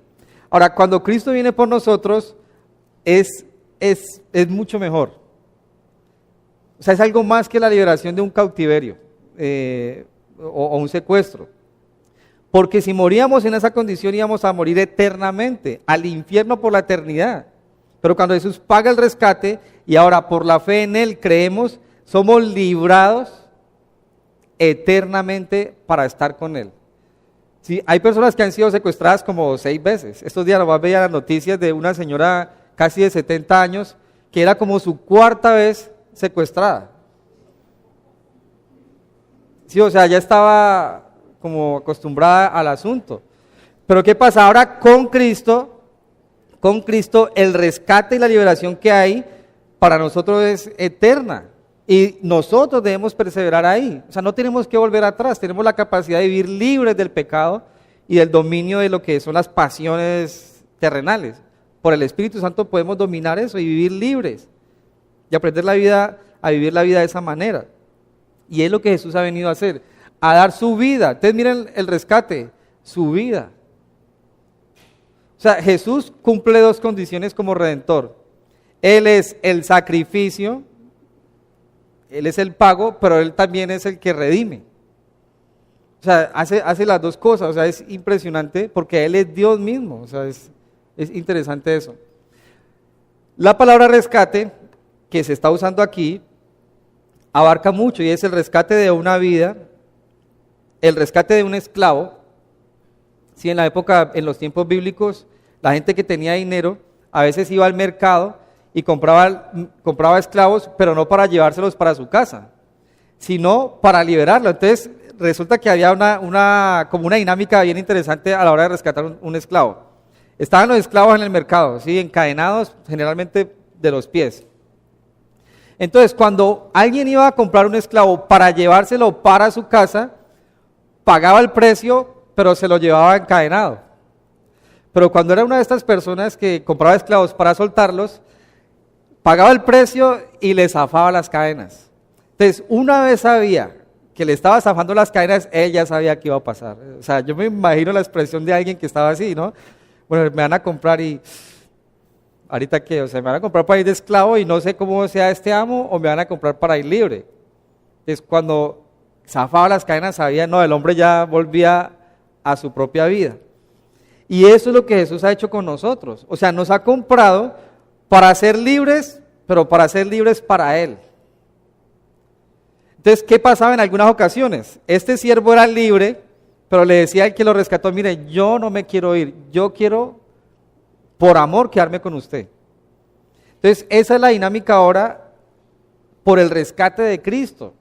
Ahora, cuando Cristo viene por nosotros, es mucho mejor. O sea, es algo más que la liberación de un cautiverio o un secuestro. Porque si moríamos en esa condición íbamos a morir eternamente, al infierno por la eternidad. Pero cuando Jesús paga el rescate y ahora por la fe en Él creemos, somos librados eternamente para estar con Él. Sí, hay personas que han sido secuestradas como 6 veces. Estos días nomás veía las noticias de una señora casi de 70 años que era como su 4ª vez secuestrada. Sí, o sea, ya estaba como acostumbrada al asunto. Pero ¿qué pasa? Ahora con Cristo, el rescate y la liberación que hay para nosotros es eterna. Y nosotros debemos perseverar ahí. O sea, no tenemos que volver atrás. Tenemos la capacidad de vivir libres del pecado y del dominio de lo que son las pasiones terrenales. Por el Espíritu Santo podemos dominar eso y vivir libres. Y aprender a vivir la vida de esa manera. Y es lo que Jesús ha venido a hacer. A dar su vida. Ustedes miren el rescate. Su vida. O sea, Jesús cumple 2 condiciones como Redentor. Él es el sacrificio. Él es el pago, pero Él también es el que redime. O sea, hace las 2 cosas, o sea, es impresionante porque Él es Dios mismo, o sea, es interesante eso. La palabra rescate que se está usando aquí abarca mucho y es el rescate de una vida, el rescate de un esclavo. Sí, en la época, en los tiempos bíblicos, la gente que tenía dinero a veces iba al mercado y compraba esclavos, pero no para llevárselos para su casa, sino para liberarlo. Entonces resulta que había como una dinámica bien interesante a la hora de rescatar un esclavo. Estaban los esclavos en el mercado, ¿sí? Encadenados generalmente de los pies. Entonces cuando alguien iba a comprar un esclavo para llevárselo para su casa, pagaba el precio, pero se lo llevaba encadenado. Pero cuando era una de estas personas que compraba esclavos para soltarlos, pagaba el precio y le zafaba las cadenas. Entonces, una vez sabía que le estaba zafando las cadenas, él ya sabía qué iba a pasar. O sea, yo me imagino la expresión de alguien que estaba así, ¿no? Bueno, me van a comprar y... ¿Ahorita qué? O sea, me van a comprar para ir de esclavo y no sé cómo sea este amo, o me van a comprar para ir libre. Entonces, cuando zafaba las cadenas, sabía, no, el hombre ya volvía a su propia vida. Y eso es lo que Jesús ha hecho con nosotros. O sea, nos ha comprado para ser libres, pero para ser libres para Él. Entonces, ¿qué pasaba en algunas ocasiones? Este siervo era libre, pero le decía al que lo rescató, mire, yo no me quiero ir, yo quiero por amor quedarme con usted. Entonces, esa es la dinámica ahora por el rescate de Cristo,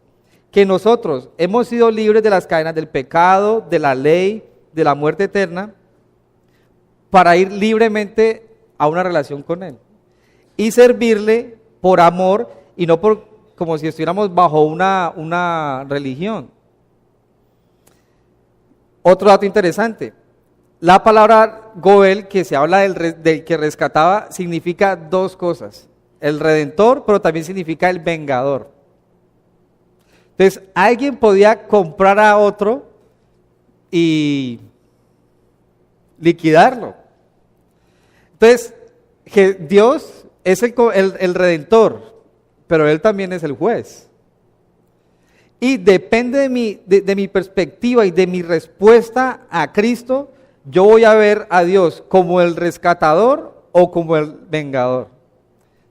que nosotros hemos sido libres de las cadenas del pecado, de la ley, de la muerte eterna, para ir libremente a una relación con Él. Y servirle por amor y no como si estuviéramos bajo una religión. Otro dato interesante, la palabra Goel, que se habla del que rescataba, significa 2 cosas, el redentor, pero también significa el vengador. Entonces, alguien podía comprar a otro y liquidarlo. Entonces, Dios es el redentor, pero Él también es el juez. Y depende de mi perspectiva y de mi respuesta a Cristo, yo voy a ver a Dios como el rescatador o como el vengador.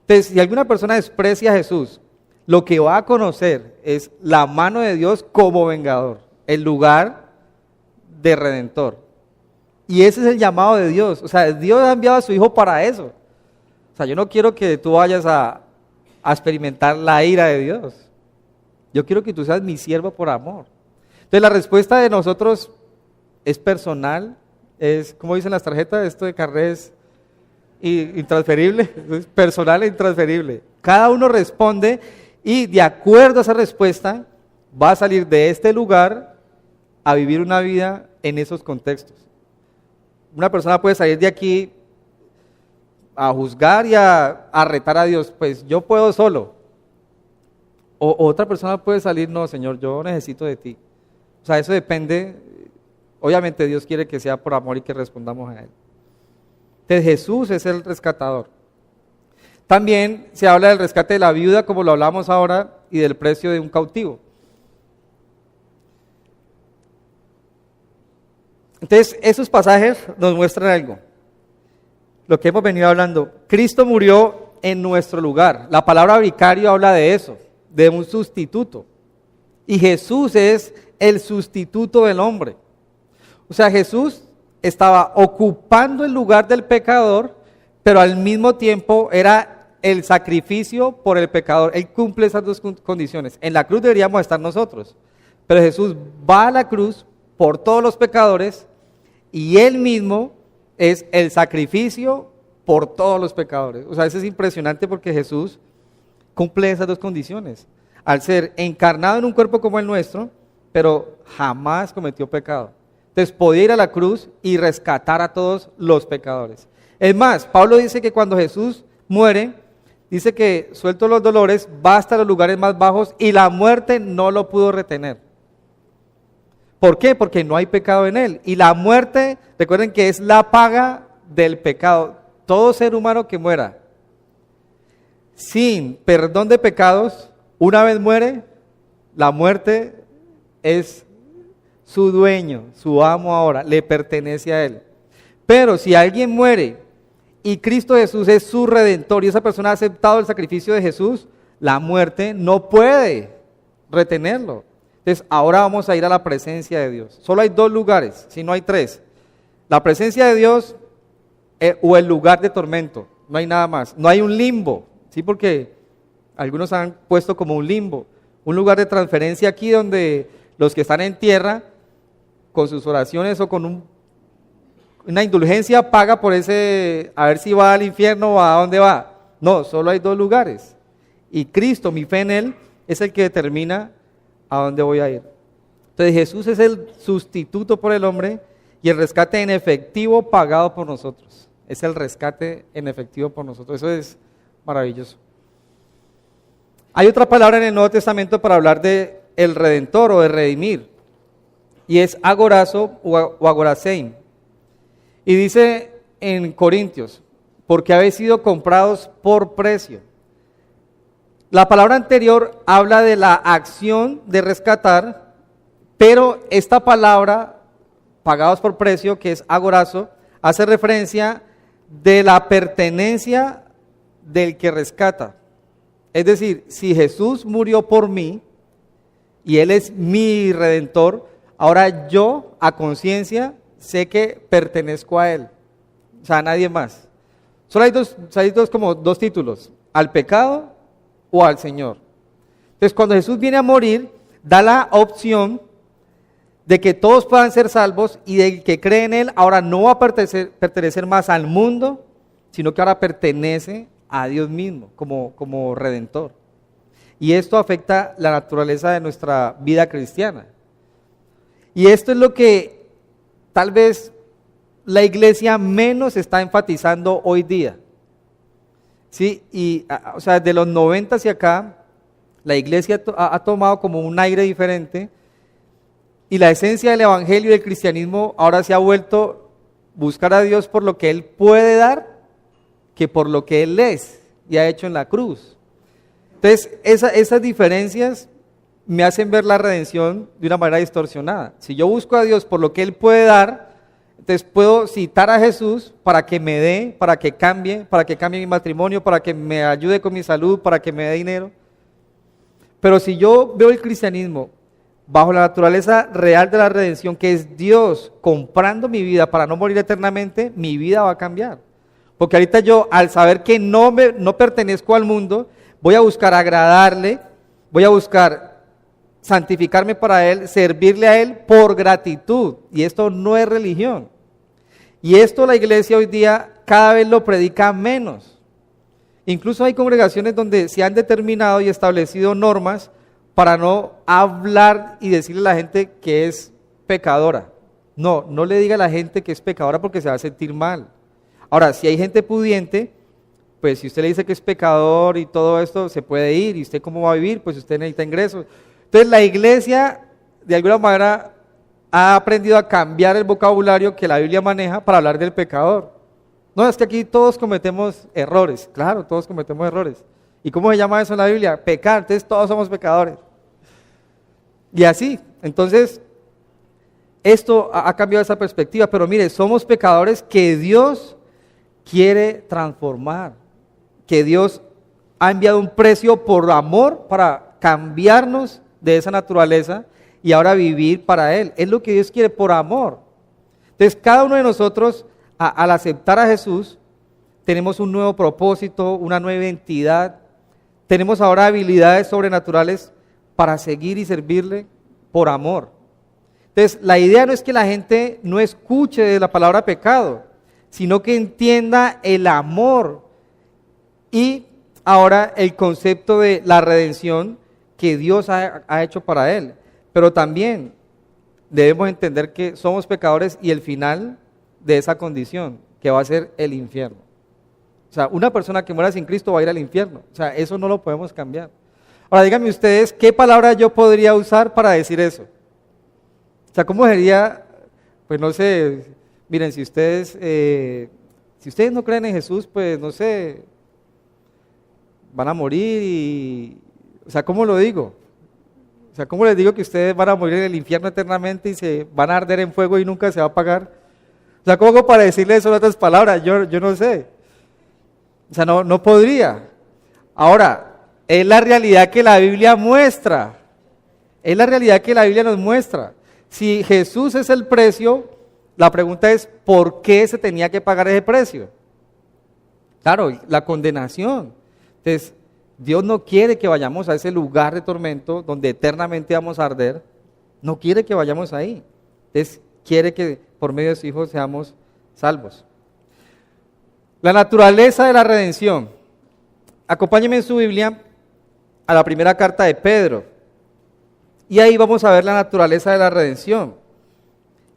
Entonces, si alguna persona desprecia a Jesús, lo que va a conocer es la mano de Dios como vengador, el lugar de redentor. Y ese es el llamado de Dios. O sea, Dios ha enviado a su Hijo para eso. O sea, yo no quiero que tú vayas a experimentar la ira de Dios. Yo quiero que tú seas mi siervo por amor. Entonces la respuesta de nosotros es personal, es, como dicen las tarjetas, esto de carnet es intransferible, es personal e intransferible. Cada uno responde y de acuerdo a esa respuesta va a salir de este lugar a vivir una vida en esos contextos. Una persona puede salir de aquí a juzgar y a retar a Dios, pues yo puedo solo. O otra persona puede salir, no, Señor, yo necesito de ti. O sea, eso depende, obviamente Dios quiere que sea por amor y que respondamos a Él. Entonces Jesús es el rescatador. También se habla del rescate de la viuda, como lo hablamos ahora, y del precio de un cautivo. Entonces, esos pasajes nos muestran algo. Lo que hemos venido hablando. Cristo murió en nuestro lugar. La palabra vicario habla de eso, de un sustituto. Y Jesús es el sustituto del hombre. O sea, Jesús estaba ocupando el lugar del pecador, pero al mismo tiempo era el sacrificio por el pecador. Él cumple esas dos condiciones. En la cruz deberíamos estar nosotros, pero Jesús va a la cruz por todos los pecadores y Él mismo es el sacrificio por todos los pecadores. O sea, eso es impresionante porque Jesús cumple esas dos condiciones. Al ser encarnado en un cuerpo como el nuestro, pero jamás cometió pecado. Entonces podía ir a la cruz y rescatar a todos los pecadores. Es más, Pablo dice que cuando Jesús muere, dice que suelto los dolores, va hasta los lugares más bajos y la muerte no lo pudo retener. ¿Por qué? Porque no hay pecado en él. Y la muerte, recuerden que es la paga del pecado. Todo ser humano que muera sin perdón de pecados, una vez muere, la muerte es su dueño, su amo ahora, le pertenece a él. Pero si alguien muere y Cristo Jesús es su redentor y esa persona ha aceptado el sacrificio de Jesús, la muerte no puede retenerlo. Entonces ahora vamos a ir a la presencia de Dios. Solo hay dos lugares, si no hay tres. La presencia de Dios o el lugar de tormento, no hay nada más. No hay un limbo, ¿sí? Porque algunos han puesto como un limbo, un lugar de transferencia aquí donde los que están en tierra, con sus oraciones o con una indulgencia, paga por ese, a ver si va al infierno o a dónde va. No, solo hay dos lugares. Y Cristo, mi fe en Él, es el que determina a dónde voy a ir. Entonces Jesús es el sustituto por el hombre y el rescate en efectivo pagado por nosotros. Es el rescate en efectivo por nosotros. Eso es maravilloso. Hay otra palabra en el Nuevo Testamento para hablar de el redentor o de redimir. Y es agorazo o agorasein. Y dice en Corintios, porque habéis sido comprados por precio. La palabra anterior habla de la acción de rescatar, pero esta palabra, pagados por precio, que es agorazo, hace referencia de la pertenencia del que rescata. Es decir, si Jesús murió por mí y Él es mi redentor, ahora yo a conciencia sé que pertenezco a Él, o sea, a nadie más. Solo hay dos títulos, al pecado o al Señor. Entonces cuando Jesús viene a morir, da la opción de que todos puedan ser salvos y del que cree en Él ahora no va a pertenecer más al mundo, sino que ahora pertenece a Dios mismo como redentor. Y esto afecta la naturaleza de nuestra vida cristiana. Y esto es lo que tal vez la iglesia menos está enfatizando hoy día. ¿Sí? Y, o sea, de los 90 hacia acá, la iglesia ha tomado como un aire diferente y la esencia del evangelio y del cristianismo ahora se ha vuelto buscar a Dios por lo que Él puede dar que por lo que Él es y ha hecho en la cruz. Entonces, esas diferencias me hacen ver la redención de una manera distorsionada. Si yo busco a Dios por lo que Él puede dar, entonces puedo citar a Jesús para que me dé, para que cambie mi matrimonio, para que me ayude con mi salud, para que me dé dinero. Pero si yo veo el cristianismo bajo la naturaleza real de la redención, que es Dios comprando mi vida para no morir eternamente, mi vida va a cambiar. Porque ahorita yo, al saber que no pertenezco al mundo, voy a buscar agradarle, voy a buscar santificarme para Él, servirle a Él por gratitud. Y esto no es religión. Y esto la iglesia hoy día cada vez lo predica menos. Incluso hay congregaciones donde se han determinado y establecido normas para no hablar y decirle a la gente que es pecadora. No le diga a la gente que es pecadora porque se va a sentir mal. Ahora, si hay gente pudiente, pues si usted le dice que es pecador y todo esto, se puede ir. ¿Y usted cómo va a vivir? Pues usted necesita ingresos. Entonces la iglesia, de alguna manera, ha aprendido a cambiar el vocabulario que la Biblia maneja para hablar del pecador. No, es que aquí todos cometemos errores. Claro, todos cometemos errores. ¿Y cómo se llama eso en la Biblia? Pecar. Entonces todos somos pecadores. Y así, entonces, esto ha cambiado esa perspectiva. Pero mire, somos pecadores que Dios quiere transformar. Que Dios ha enviado un precio por amor para cambiarnos de esa naturaleza y ahora vivir para Él. Es lo que Dios quiere por amor. Entonces, cada uno de nosotros, al aceptar a Jesús, tenemos un nuevo propósito, una nueva identidad, tenemos ahora habilidades sobrenaturales para seguir y servirle por amor. Entonces, la idea no es que la gente no escuche de la palabra pecado, sino que entienda el amor y ahora el concepto de la redención que Dios ha hecho para él. Pero también debemos entender que somos pecadores y el final de esa condición, que va a ser el infierno. O sea, una persona que muera sin Cristo va a ir al infierno. O sea, eso no lo podemos cambiar. Ahora, díganme ustedes, ¿qué palabra yo podría usar para decir eso? O sea, ¿cómo sería? Pues no sé, miren, si ustedes no creen en Jesús, pues no sé, van a morir y... O sea, ¿cómo lo digo? O sea, ¿cómo les digo que ustedes van a morir en el infierno eternamente y se van a arder en fuego y nunca se va a apagar? O sea, ¿cómo hago para decirles eso en otras palabras? Yo no sé. O sea, no podría. Ahora, es la realidad que la Biblia muestra. Es la realidad que la Biblia nos muestra. Si Jesús es el precio, la pregunta es, ¿por qué se tenía que pagar ese precio? Claro, la condenación. Entonces, Dios no quiere que vayamos a ese lugar de tormento donde eternamente vamos a arder. No quiere que vayamos ahí. Entonces, quiere que por medio de su Hijo seamos salvos. La naturaleza de la redención. Acompáñenme en su Biblia a la primera carta de Pedro. Y ahí vamos a ver la naturaleza de la redención.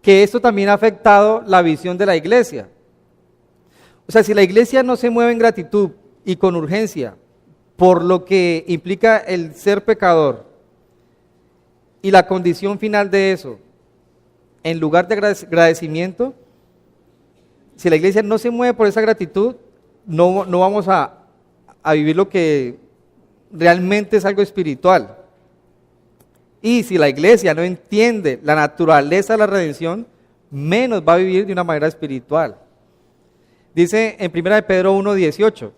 Que esto también ha afectado la visión de la iglesia. O sea, si la iglesia no se mueve en gratitud y con urgencia por lo que implica el ser pecador y la condición final de eso, en lugar de agradecimiento, si la iglesia no se mueve por esa gratitud, no vamos a vivir lo que realmente es algo espiritual. Y si la iglesia no entiende la naturaleza de la redención, menos va a vivir de una manera espiritual. Dice en 1 Pedro 1:18,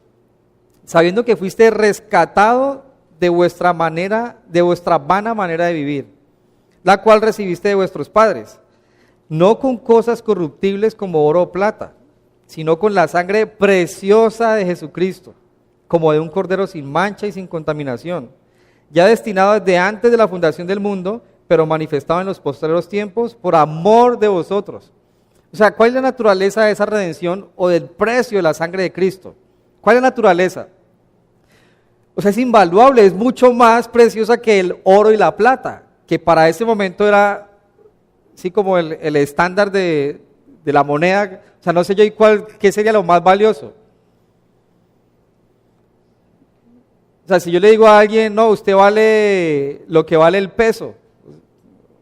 sabiendo que fuiste rescatado de vuestra vana manera de vivir, la cual recibiste de vuestros padres, no con cosas corruptibles como oro o plata, sino con la sangre preciosa de Jesucristo, como de un cordero sin mancha y sin contaminación, ya destinado desde antes de la fundación del mundo, pero manifestado en los postreros tiempos por amor de vosotros. O sea, ¿cuál es la naturaleza de esa redención o del precio de la sangre de Cristo? ¿Cuál es la naturaleza? O sea, es invaluable, es mucho más preciosa que el oro y la plata, que para ese momento era así como el estándar de la moneda. O sea, no sé yo qué sería lo más valioso. O sea, si yo le digo a alguien, no, usted vale lo que vale el peso,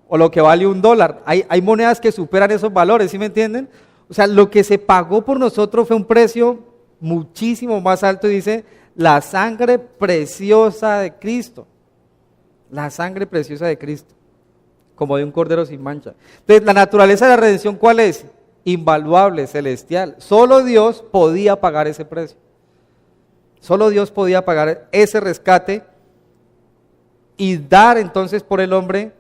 o lo que vale $1, hay monedas que superan esos valores, ¿sí me entienden? O sea, lo que se pagó por nosotros fue un precio muchísimo más alto, y dice, la sangre preciosa de Cristo. La sangre preciosa de Cristo, como de un cordero sin mancha. Entonces, la naturaleza de la redención, ¿cuál es? Invaluable, celestial. Solo Dios podía pagar ese precio. Solo Dios podía pagar ese rescate y dar entonces por el hombre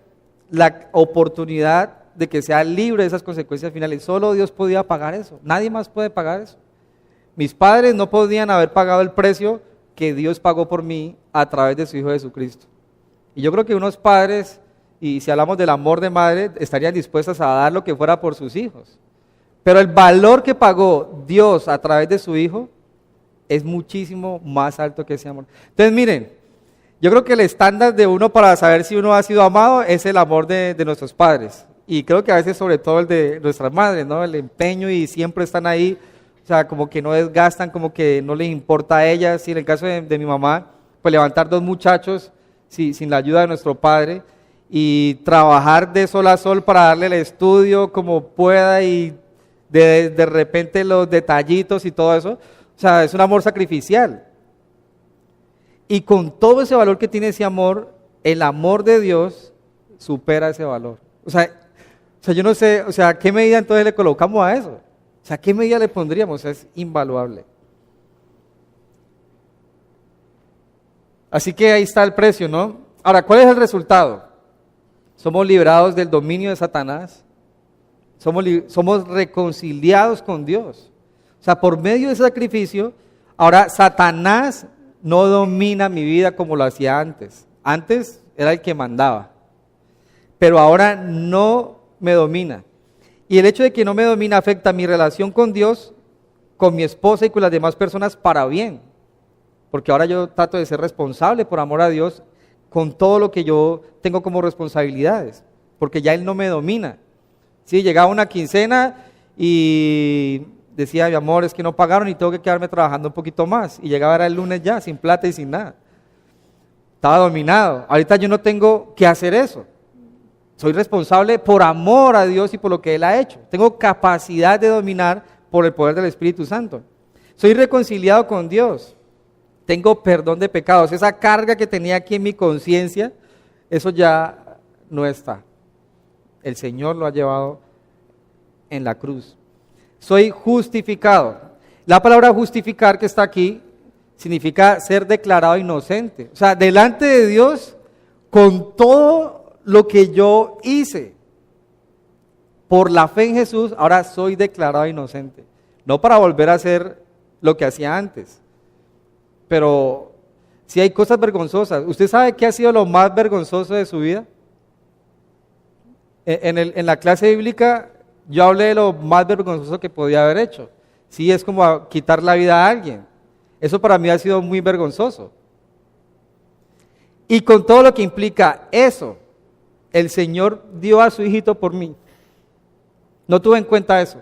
la oportunidad de que sea libre de esas consecuencias finales. Solo Dios podía pagar eso. Nadie más puede pagar eso. Mis padres no podían haber pagado el precio que Dios pagó por mí a través de su Hijo Jesucristo. Y yo creo que unos padres, y si hablamos del amor de madre, estarían dispuestos a dar lo que fuera por sus hijos. Pero el valor que pagó Dios a través de su Hijo es muchísimo más alto que ese amor. Entonces miren, yo creo que el estándar de uno para saber si uno ha sido amado es el amor de nuestros padres. Y creo que a veces sobre todo el de nuestras madres, ¿no? El empeño y siempre están ahí, o sea, como que no desgastan, como que no les importa a ellas. Y en el caso de mi mamá, pues levantar 2 muchachos sin la ayuda de nuestro padre y trabajar de sol a sol para darle el estudio como pueda y de repente los detallitos y todo eso. O sea, es un amor sacrificial. Y con todo ese valor que tiene ese amor, el amor de Dios supera ese valor. O sea, yo no sé, o sea, ¿qué medida entonces le colocamos a eso? O sea, ¿qué medida le pondríamos? O sea, es invaluable. Así que ahí está el precio, ¿no? Ahora, ¿cuál es el resultado? Somos liberados del dominio de Satanás somos reconciliados con Dios. O sea, por medio de ese sacrificio, ahora Satanás no domina mi vida como lo hacía antes. Antes era el que mandaba, pero ahora no me domina. Y el hecho de que no me domina afecta mi relación con Dios, con mi esposa y con las demás personas para bien. Porque ahora yo trato de ser responsable por amor a Dios con todo lo que yo tengo como responsabilidades, porque ya Él no me domina. Sí, llegaba una quincena y decía, mi amor, es que no pagaron y tengo que quedarme trabajando un poquito más. Y llegaba era el lunes ya, sin plata y sin nada. Estaba dominado. Ahorita yo no tengo que hacer eso. Soy responsable por amor a Dios y por lo que Él ha hecho. Tengo capacidad de dominar por el poder del Espíritu Santo. Soy reconciliado con Dios. Tengo perdón de pecados. Esa carga que tenía aquí en mi conciencia, eso ya no está. El Señor lo ha llevado en la cruz. Soy justificado. La palabra justificar que está aquí significa ser declarado inocente. O sea, delante de Dios, con todo lo que yo hice, por la fe en Jesús, ahora soy declarado inocente. No para volver a hacer lo que hacía antes, pero si hay cosas vergonzosas. ¿Usted sabe qué ha sido lo más vergonzoso de su vida? En la clase bíblica yo hablé de lo más vergonzoso que podía haber hecho. Sí, es como quitar la vida a alguien. Eso para mí ha sido muy vergonzoso. Y con todo lo que implica eso, el Señor dio a su hijito por mí. No tuve en cuenta eso.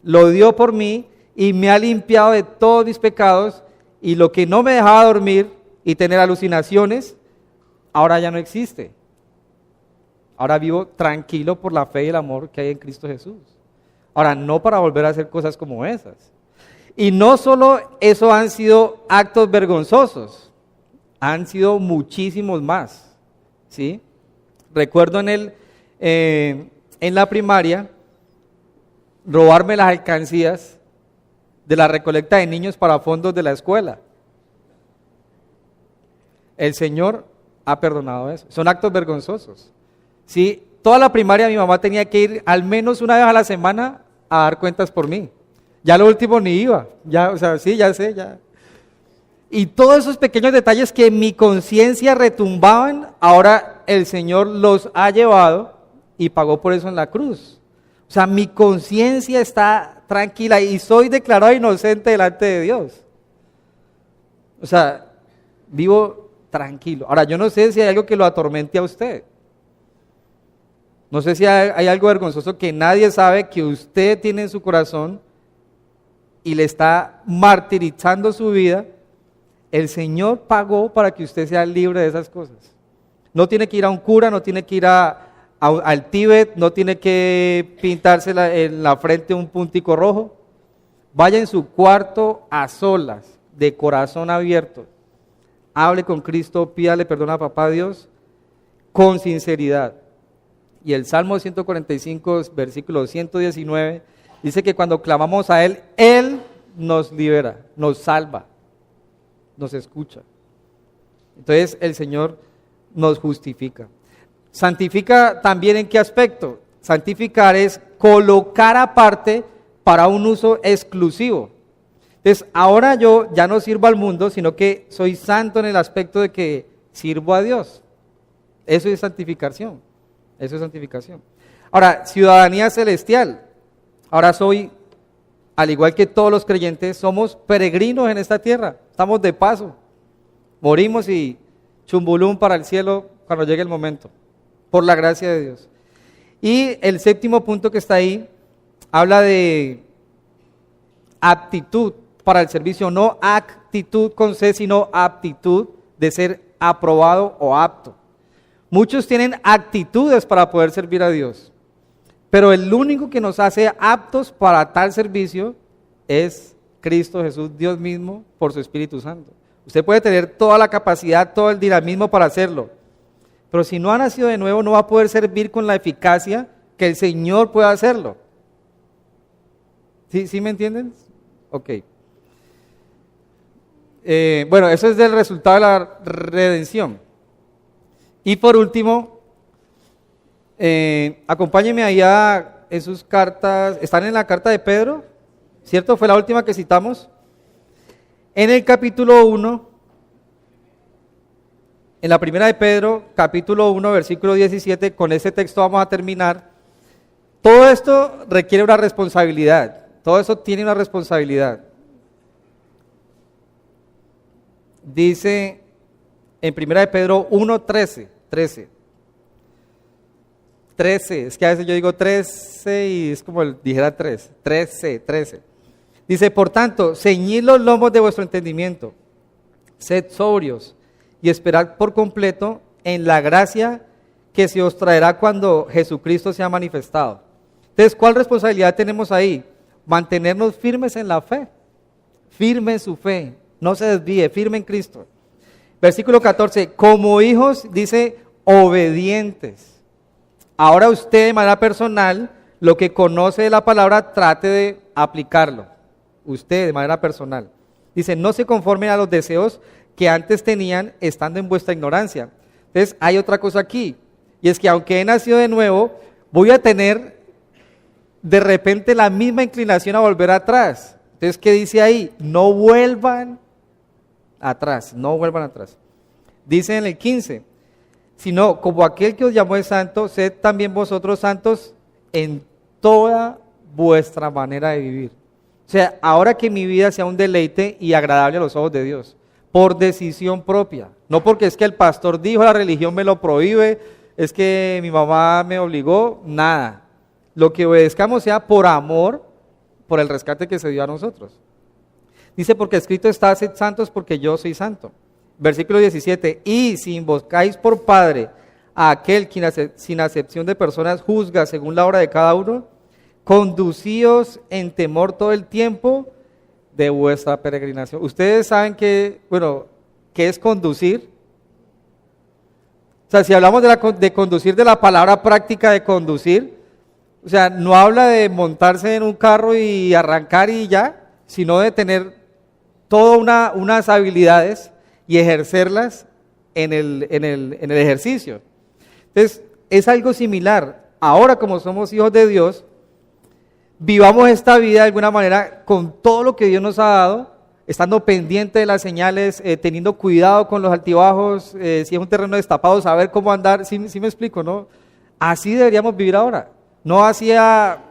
Lo dio por mí y me ha limpiado de todos mis pecados, y lo que no me dejaba dormir y tener alucinaciones, ahora ya no existe. Ahora vivo tranquilo por la fe y el amor que hay en Cristo Jesús. Ahora, no para volver a hacer cosas como esas. Y no solo eso han sido actos vergonzosos, han sido muchísimos más, ¿sí? Recuerdo en la primaria, robarme las alcancías de la recolecta de niños para fondos de la escuela. El Señor ha perdonado eso. Son actos vergonzosos. Sí, toda la primaria mi mamá tenía que ir al menos una vez a la semana a dar cuentas por mí. Ya lo último ni iba. Ya, o sea, sí, ya sé, ya. Y todos esos pequeños detalles que en mi conciencia retumbaban, ahora el Señor los ha llevado y pagó por eso en la cruz. O sea, mi conciencia está tranquila y soy declarado inocente delante de Dios. O sea, vivo tranquilo. Ahora, yo no sé si hay algo que lo atormente a usted. No sé si hay algo vergonzoso que nadie sabe que usted tiene en su corazón y le está martirizando su vida. El Señor pagó para que usted sea libre de esas cosas. No tiene que ir a un cura, no tiene que ir al Tíbet, no tiene que pintarse en la frente un puntico rojo. Vaya en su cuarto a solas, de corazón abierto. Hable con Cristo, pídale perdón a Papá Dios con sinceridad. Y el Salmo 145, versículo 119, dice que cuando clamamos a Él, Él nos libera, nos salva, nos escucha. Entonces el Señor nos justifica. Santifica también, ¿en qué aspecto? Santificar es colocar aparte para un uso exclusivo. Entonces ahora yo ya no sirvo al mundo, sino que soy santo en el aspecto de que sirvo a Dios. Eso es santificación. Eso es santificación. Ahora, ciudadanía celestial. Ahora soy, al igual que todos los creyentes, somos peregrinos en esta tierra. Estamos de paso. Morimos y chumbulum para el cielo cuando llegue el momento, por la gracia de Dios. Y el séptimo punto que está ahí, habla de aptitud para el servicio, no actitud con C, sino aptitud de ser aprobado o apto. Muchos tienen actitudes para poder servir a Dios, pero el único que nos hace aptos para tal servicio es Cristo Jesús, Dios mismo, por su Espíritu Santo. Usted puede tener toda la capacidad, todo el dinamismo para hacerlo, pero si no ha nacido de nuevo, no va a poder servir con la eficacia que el Señor pueda hacerlo. ¿Sí me entienden? Ok. Bueno, eso es del resultado de la redención. Y por último, acompáñenme ahí a en sus cartas, están en la carta de Pedro, ¿cierto? Fue la última que citamos. En el capítulo 1, en la primera de Pedro, capítulo 1, versículo 17, con ese texto vamos a terminar. Todo esto requiere una responsabilidad, todo eso tiene una responsabilidad. Dice en primera de Pedro 1, 13, es que a veces yo digo 13 y es como dijera 13. Dice, por tanto, ceñid los lomos de vuestro entendimiento, sed sobrios y esperad por completo en la gracia que se os traerá cuando Jesucristo sea manifestado. Entonces, ¿cuál responsabilidad tenemos ahí? Mantenernos firmes en la fe, firme en su fe, no se desvíe, firme en Cristo. Versículo 14, como hijos, dice, obedientes. Ahora usted de manera personal, lo que conoce de la palabra, trate de aplicarlo. Usted de manera personal. Dice, no se conformen a los deseos que antes tenían estando en vuestra ignorancia. Entonces, hay otra cosa aquí, y es que aunque he nacido de nuevo, voy a tener de repente la misma inclinación a volver atrás. Entonces, ¿qué dice ahí? No vuelvan atrás. Dice en el 15, sino como aquel que os llamó es santo, sed también vosotros santos en toda vuestra manera de vivir. O sea, ahora que mi vida sea un deleite y agradable a los ojos de Dios, por decisión propia, no porque es que el pastor dijo, la religión me lo prohíbe, es que mi mamá me obligó, nada. Lo que obedezcamos sea por amor, por el rescate que se dio a nosotros. Dice, porque escrito está, sed santos porque yo soy santo. Versículo 17, y si invocáis por Padre a aquel quien sin acepción de personas juzga según la obra de cada uno, conducíos en temor todo el tiempo de vuestra peregrinación. Ustedes saben que, ¿qué es conducir? O sea, si hablamos de conducir, de la palabra práctica de conducir, o sea, no habla de montarse en un carro y arrancar y ya, sino de tener todas unas habilidades y ejercerlas en el ejercicio. Entonces, es algo similar. Ahora, como somos hijos de Dios, vivamos esta vida de alguna manera con todo lo que Dios nos ha dado, estando pendiente de las señales, teniendo cuidado con los altibajos, si es un terreno destapado, saber cómo andar, sí me explico, ¿no? Así deberíamos vivir ahora, no así a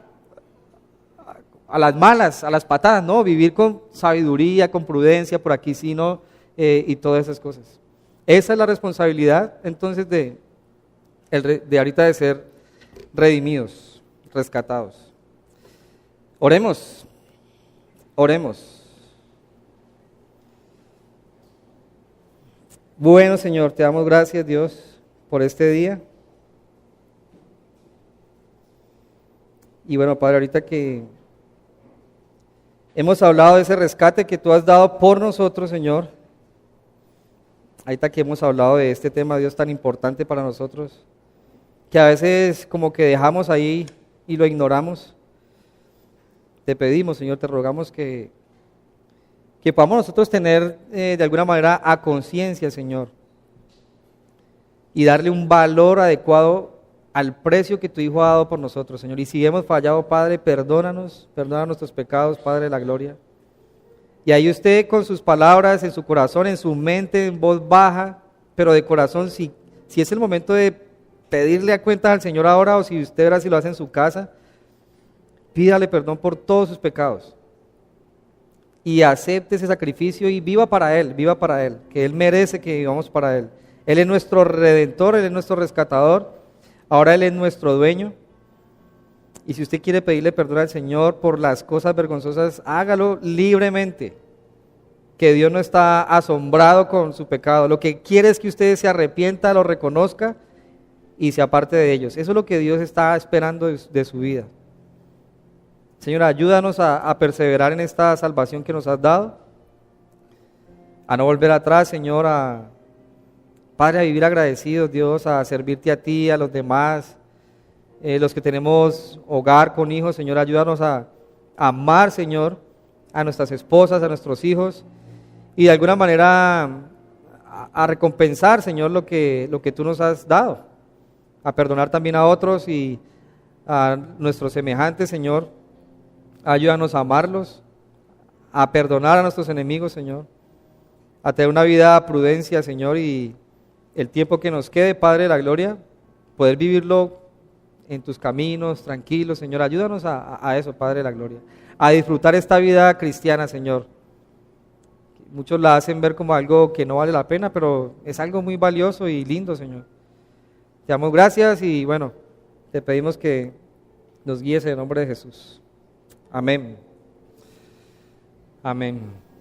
las malas, a las patadas, no, vivir con sabiduría, con prudencia, por aquí sí, no, y todas esas cosas. Esa es la responsabilidad, entonces, de ahorita de ser redimidos, rescatados. Oremos. Bueno, Señor, te damos gracias, Dios, por este día. Y bueno, Padre, ahorita que hemos hablado de ese rescate que tú has dado por nosotros, Señor, ahorita que hemos hablado de este tema, Dios, tan importante para nosotros, que a veces como que dejamos ahí y lo ignoramos. Te pedimos, Señor, te rogamos que podamos nosotros tener de alguna manera a conciencia, Señor, y darle un valor adecuado al precio que tu Hijo ha dado por nosotros, Señor. Y si hemos fallado, Padre, perdona nuestros pecados, Padre de la gloria. Y ahí usted con sus palabras, en su corazón, en su mente, en voz baja, pero de corazón, si es el momento de pedirle a cuentas al Señor ahora, o si usted verá si lo hace en su casa, pídale perdón por todos sus pecados y acepte ese sacrificio y viva para Él, que Él merece que vivamos para Él. Él es nuestro Redentor, Él es nuestro rescatador, ahora Él es nuestro dueño. Y si usted quiere pedirle perdón al Señor por las cosas vergonzosas, hágalo libremente, que Dios no está asombrado con su pecado. Lo que quiere es que usted se arrepienta, lo reconozca y se aparte de ellos. Eso es lo que Dios está esperando de su vida. Señor, ayúdanos a perseverar en esta salvación que nos has dado, a no volver atrás, Señor, Padre, a vivir agradecidos, Dios, a servirte a ti, a los demás, los que tenemos hogar con hijos, Señor, ayúdanos a amar, Señor, a nuestras esposas, a nuestros hijos, y de alguna manera a recompensar, Señor, lo que tú nos has dado, a perdonar también a otros y a nuestros semejantes, Señor. Ayúdanos a amarlos, a perdonar a nuestros enemigos, Señor, a tener una vida a prudencia, Señor, y el tiempo que nos quede, Padre de la gloria, poder vivirlo en tus caminos, tranquilos, Señor. Ayúdanos a eso, Padre de la gloria, a disfrutar esta vida cristiana, Señor. Muchos la hacen ver como algo que no vale la pena, pero es algo muy valioso y lindo, Señor. Te damos gracias y bueno, te pedimos que nos guíes en el nombre de Jesús. Amén. Amén.